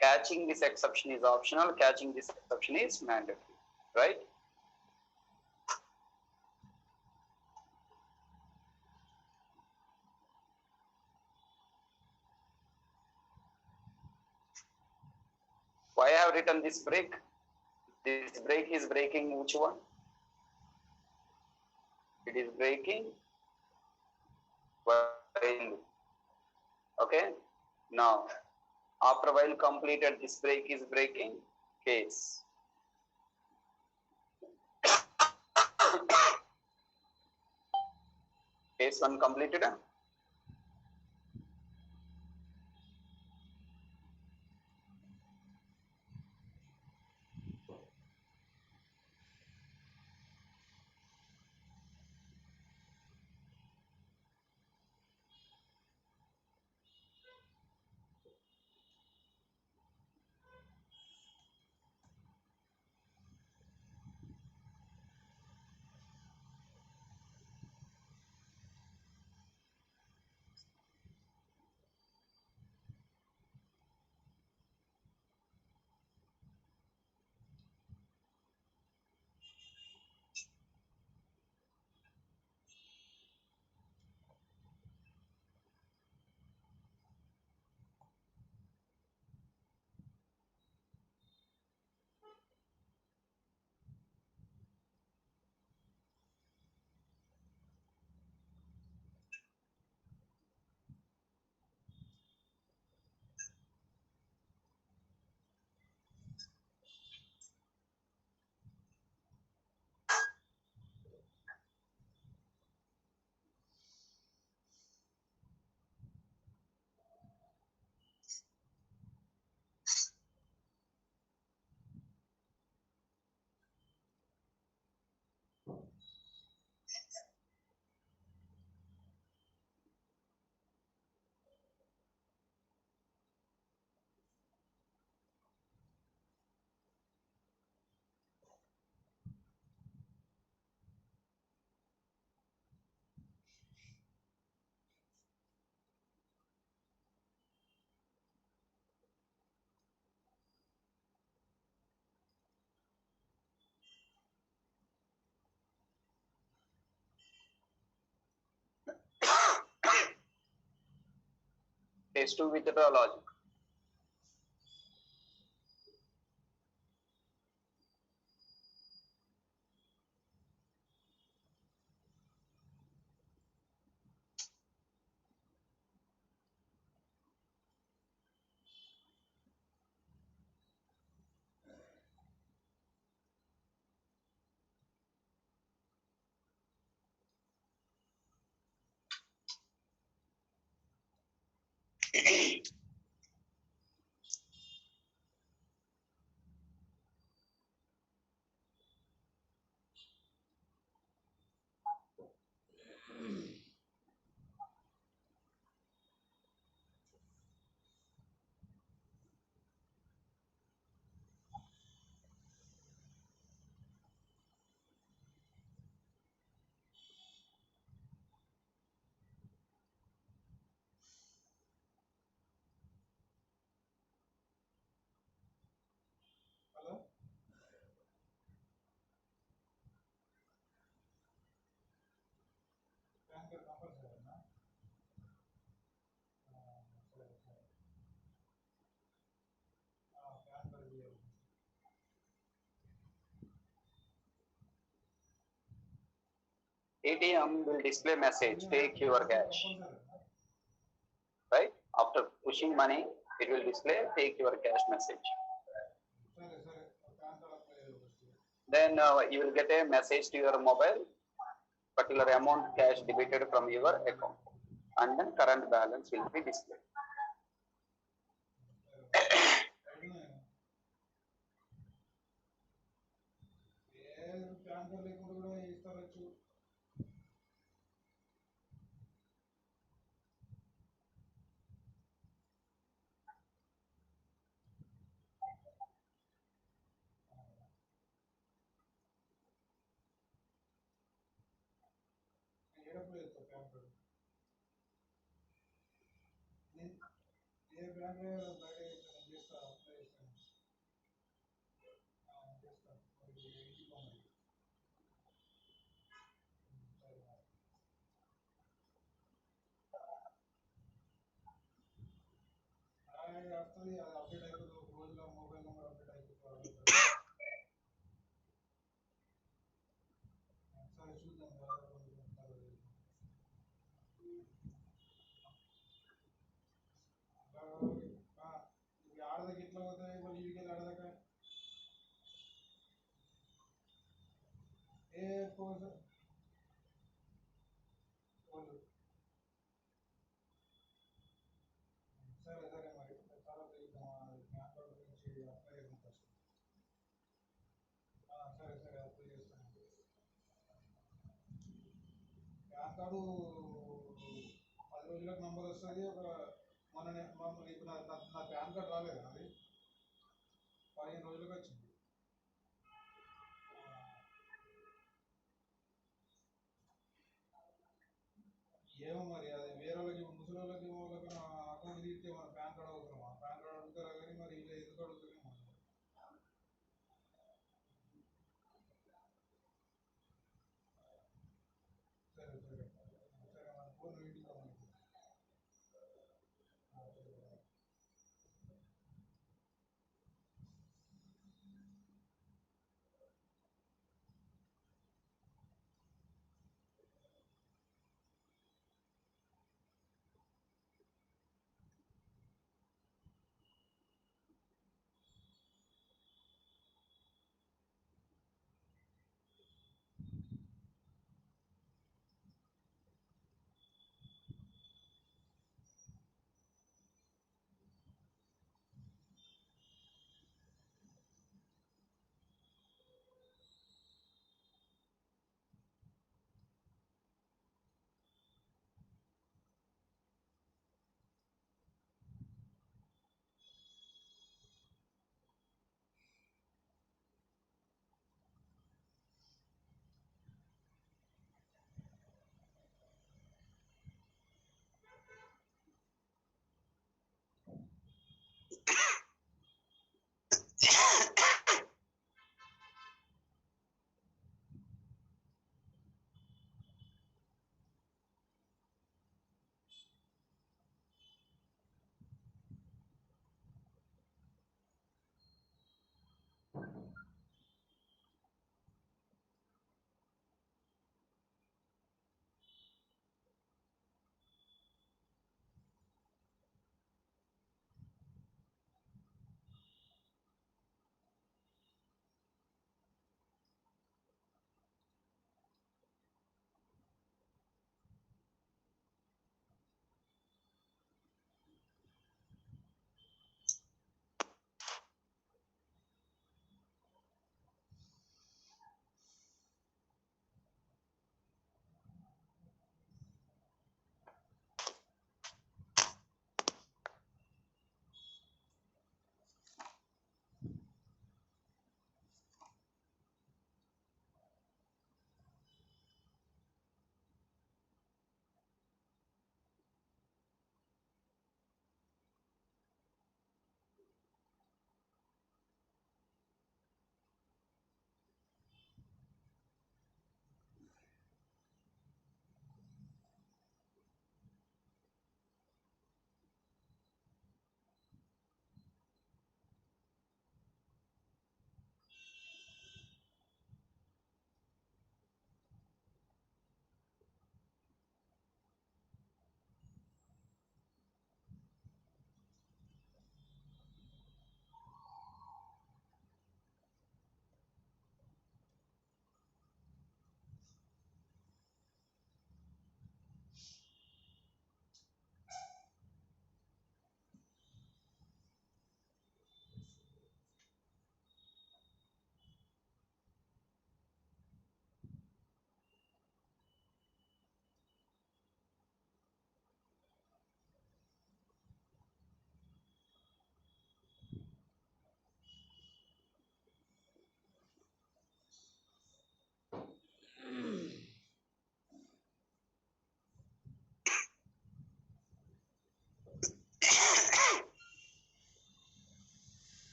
Catching this exception is optional, catching this exception is mandatory, right? Why I have written this break? This break is breaking which one? It is breaking while. Okay. Now After while completed, this break is breaking case. Case 1 completed. Case 2 withdraw logic. ATM will display message, take your cash. Right? After pushing money, it will display, take your cash message. Then you will get a message to your mobile, particular amount cash debited from your account, and then current balance will be displayed.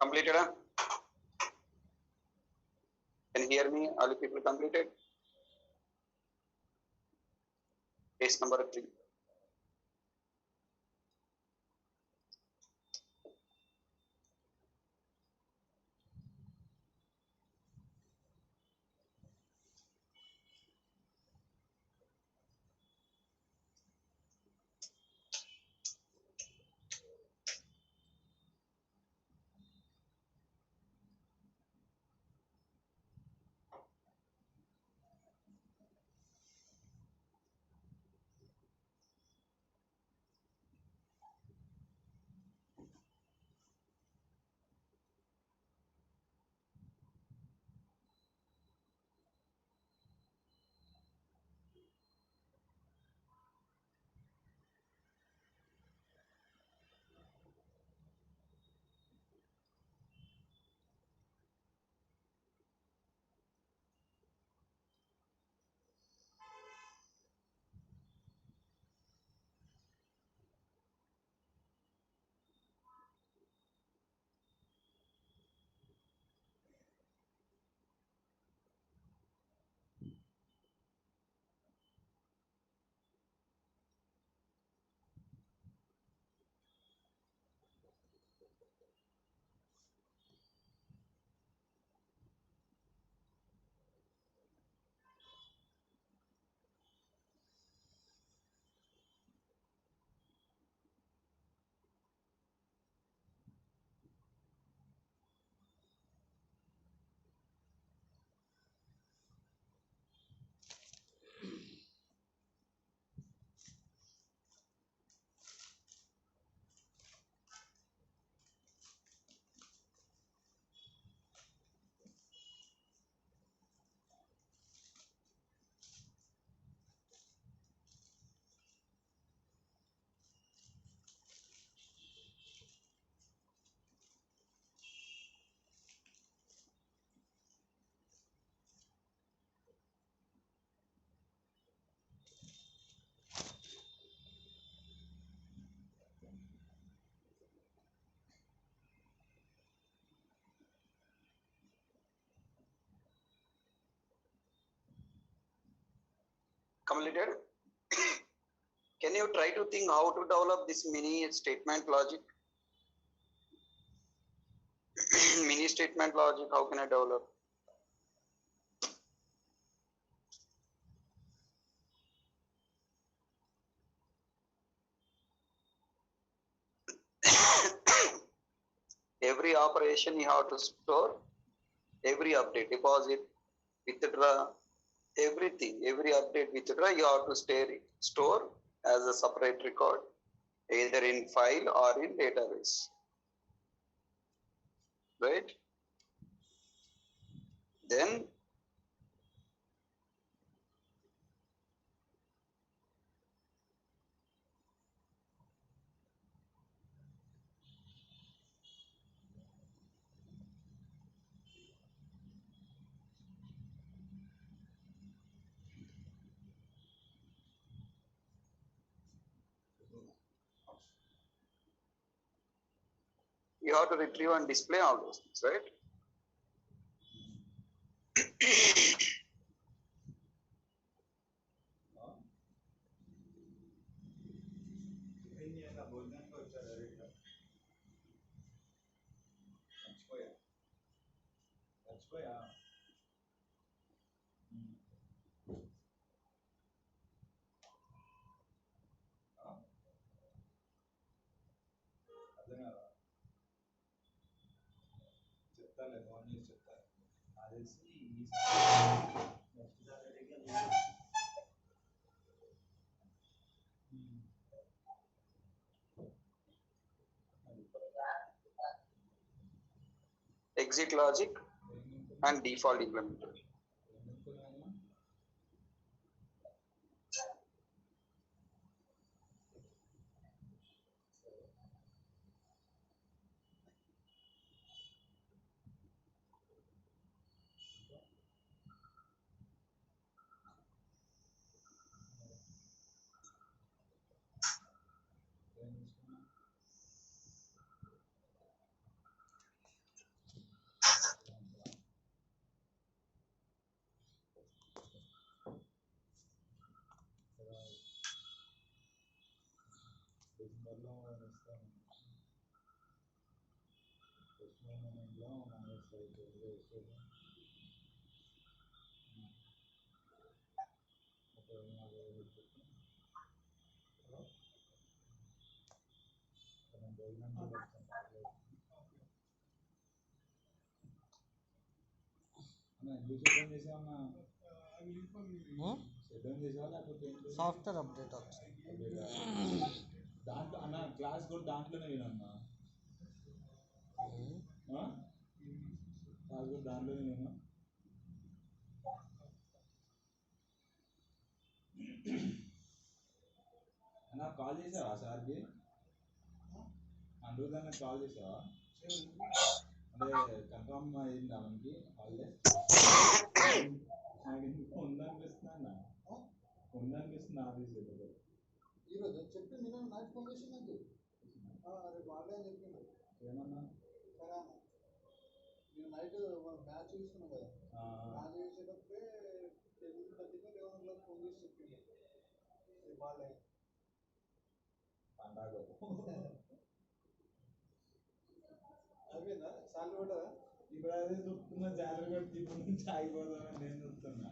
Completed, huh? Can you hear me? All the people completed? Case number 3. Completed. Can you try to think how to develop this mini statement logic? Mini statement logic, how can I develop? Every operation you have to store, every update, deposit, withdraw, everything, every update, withdraw, you have to store as a separate record, either in file or in database. Right? Then you have to retrieve and display all those things, right? Exit logic and default implementation.
Software update వచ్చింది.
దాంట్లో అన్న class కూడా దాంట్లోనే వినన్నా class కూడా దాంట్లోనే వినా అన్న call చేసావా సార్కి అందుకన్నా కాల్ చేసావా అంటే కన్ఫర్మ్ అయిందా మనకి హాలిడే నాకు ఎందుకు ఉందనిపిస్తున్నా ఆఫీస్
ఈరోజు చెప్పింది నేను నైట్ ఫోన్ చేసి నాకు రేపు హాలిడే అని చెప్పిండు.
ఏమన్నా
సరే అన్న నేను నైట్ మ్యాచ్ చూసుకున్నాం కదా, మ్యాచ్ చూసేటప్పుడే 10:30 11 ఫోన్ చేసి చెప్పిండు రేపు హాలిడే.
పండగ
అయిపోయిందా? సాలరీ పెట్టదా?
ఇప్పుడు అదే చూస్తున్నా జాలరీ పెట్టి ఇప్పుడు నుంచి ఆగిపోదామని నేను చూస్తున్నా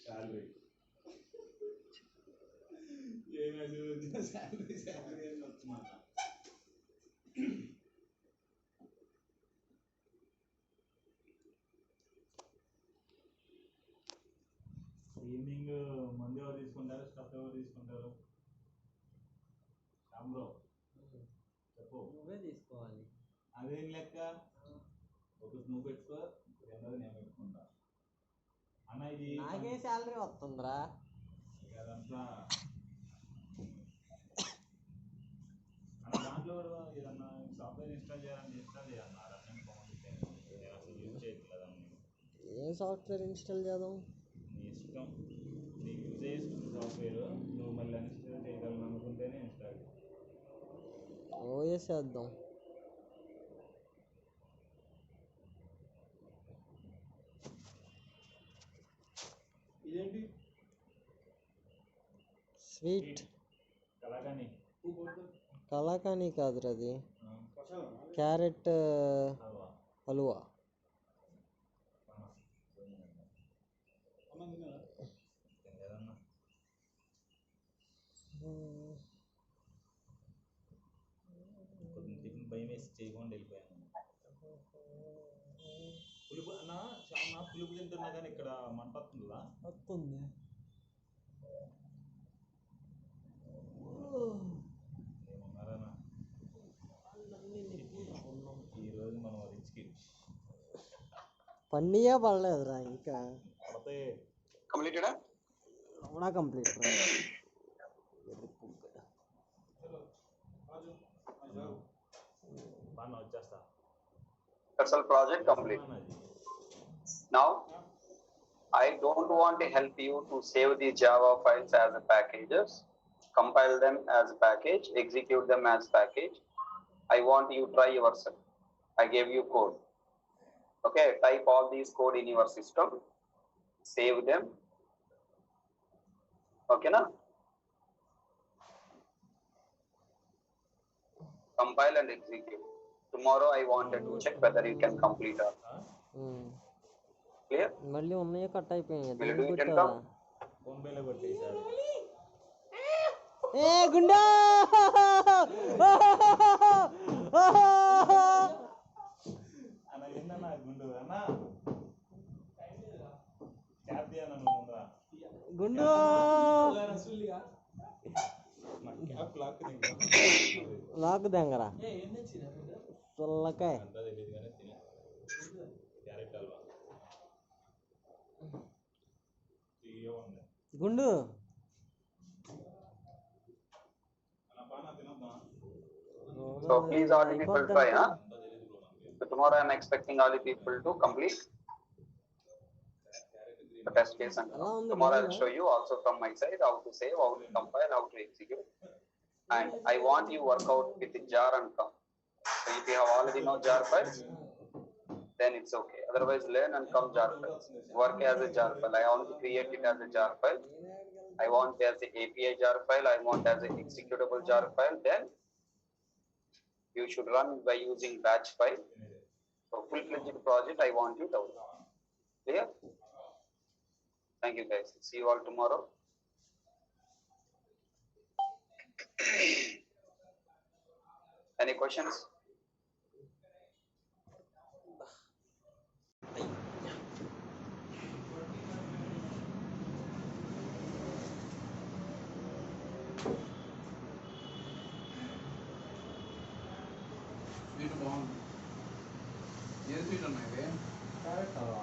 శాలరీ ఏ మెసేజ్ వచ్చినా శాలరీ అని వస్తున్నా ఈవినింగ్ మంది ఎవరు తీసుకుంటారు, స్టఫ్ ఎవరు తీసుకుంటారు? రామ్రో చెప్పు.
నువ్వే తీసుకోవాలి.
అదేం లెక్క? ఒకటి నువ్వు పెట్టుకో, రెండోది నేను పెట్టుకుంటా అన్న. ఇది
నాకే శాలరీ వస్తుందిరా.
అదంతా అన్న దాంట్లో కూడా ఏదన్నా సాఫ్ట్వేర్ ఇన్స్టాల్ చేయాలంటే ఇన్స్టాల్ చేయాలన్నా రన్నింగ్ అసలు యూజ్ చేయట్లేదు అన్నీ.
ఏ సాఫ్ట్వేర్ ఇన్స్టాల్ చేద్దాం?
నీ ఇష్టం, నీకు యూజ్ చేస్తున్న సాఫ్ట్వేర్ నువ్వు మళ్ళీ ఇన్స్టాల్ చేయగలను అనుకుంటేనే ఇన్స్టాల్ చేయి.
ఓఎస్ చేద్దాం. స్వీట్
కలాకాని
కలాకానీ కాదురా అది, క్యారెట్
హల్వా
హల్వా.
ఏదన్నా కొంచెం టిఫిన్ భయం వేసి చేయకుండా వెళ్ళిపోయాను. పులుపు అన్న చాలా పులుపు తింటున్నా కానీ ఇక్కడ మంట వస్తుందా?
వస్తుంది.
ఏమన్నారన్నా ఈరోజు మనం రిచ్ కిడ్
పన్నీయే పడలేదురా ఇంకా.
పడితే
Completed? Huh?
అవునా కంప్లీట్ రా.
బాగా వచ్చేస్తా.
That's all project complete. Now, I don't want to help you to save the Java files as a packages, compile them as a package, execute them as package. I want you try yourself. I gave you code. Okay, type all these code in your system, save them. Okay, na? Compile and execute. Tomorrow I wanted to check whether you can complete or not. Clear?
మళ్ళీ ఉన్నాయో cut అయిపోయాయి.
Will you do it and
కొట్టారా?
come?
Phone పేలో కొట్టేసారు.
ఏ గుండా
అన్న ఏందన్నా గుండు అన్న క్యాబ్ తీయన్నా నువ్వు ముందరా
గుండు
క్యాబ్ లాక్
లాక్ దెంగరా పుల్లకాయ.
అంతా తెలియదు కానీ తినే క్యారెట్ హల్వా తీయగా ఉంది.
గుండు
అన్న బాగా తినమ్మా.
So please all the people try, huh? So tomorrow I am expecting all the people to complete the test case and tomorrow I will show you also from my side how to save, how to compile, how to execute. And I want you work out with the jar and come. So if you have already know jar files, then it's okay. Otherwise learn and come jar files. Work as a jar file. I want to create it as a jar file. I want as a API jar file. I want as a executable jar file. Then you should run by using batch file. So full-fledged project I want you to do. Clear? Thank you guys. See you all tomorrow. Any questions?
Sweet బాగుంది. ఏ sweet ఉన్నాయి
carrot halwa.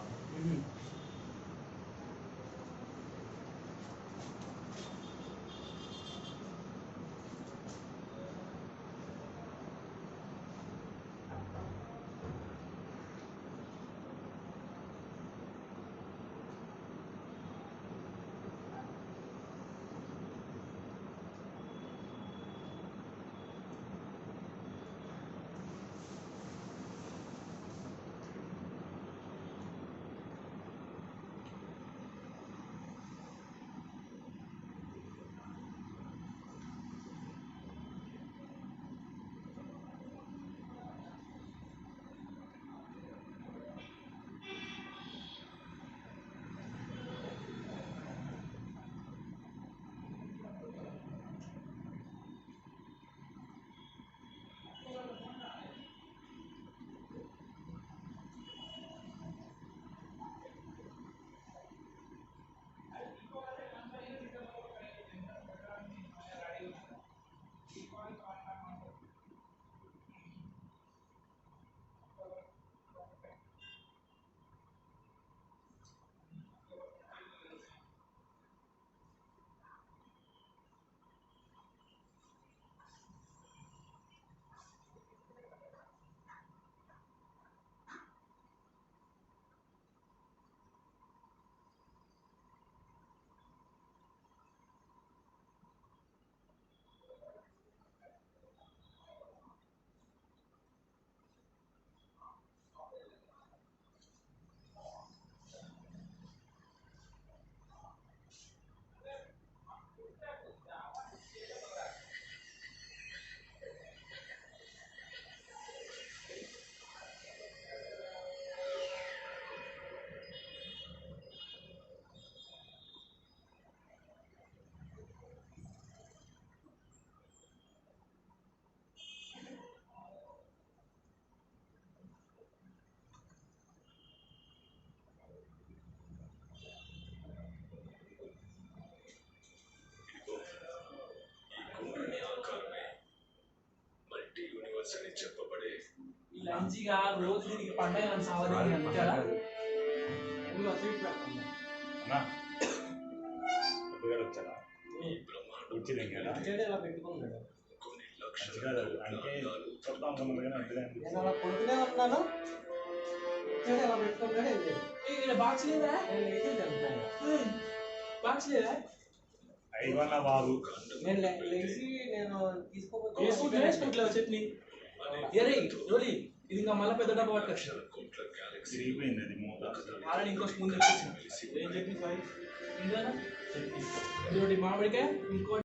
మంచిగా రోజు దీనికి పండగ సావధాని అంటారా
ఇందులో sweet పెడతాం
అన్నా వచ్చారా వచ్చింది కదా
చెడు ఇలా పెట్టుకున్నాడు
మంచిగా అంటే చూద్దాం అనుకున్నాను కానీ అంతగా
నేను అలా కొడుకునే ఉన్నాను చెడు ఇలా పెట్టుకున్నాడు వెళ్ళాడు
ఇక్కడ బాక్స్ లేదా
నేను లేచి తింటున్నాను
బాక్స్ లేదా
అయివన్న బాబు
నేను లేచి నేను తీసుకోకపోతే
వేసుకుంటలేవు చట్నీ ఎరే రోలి ఇది ఇంకా మళ్ళీ పెద్ద డబ్బా పట్టుకొచ్చు
తిరిగిపోయింది అది మూత
ఆల్రెడీ ఇంకో స్పూన్ తెప్పించాను ఏం చట్నీ సారీ ఇంకా చట్నీ ఇది ఒకటి మామిడికాయ ఇంకో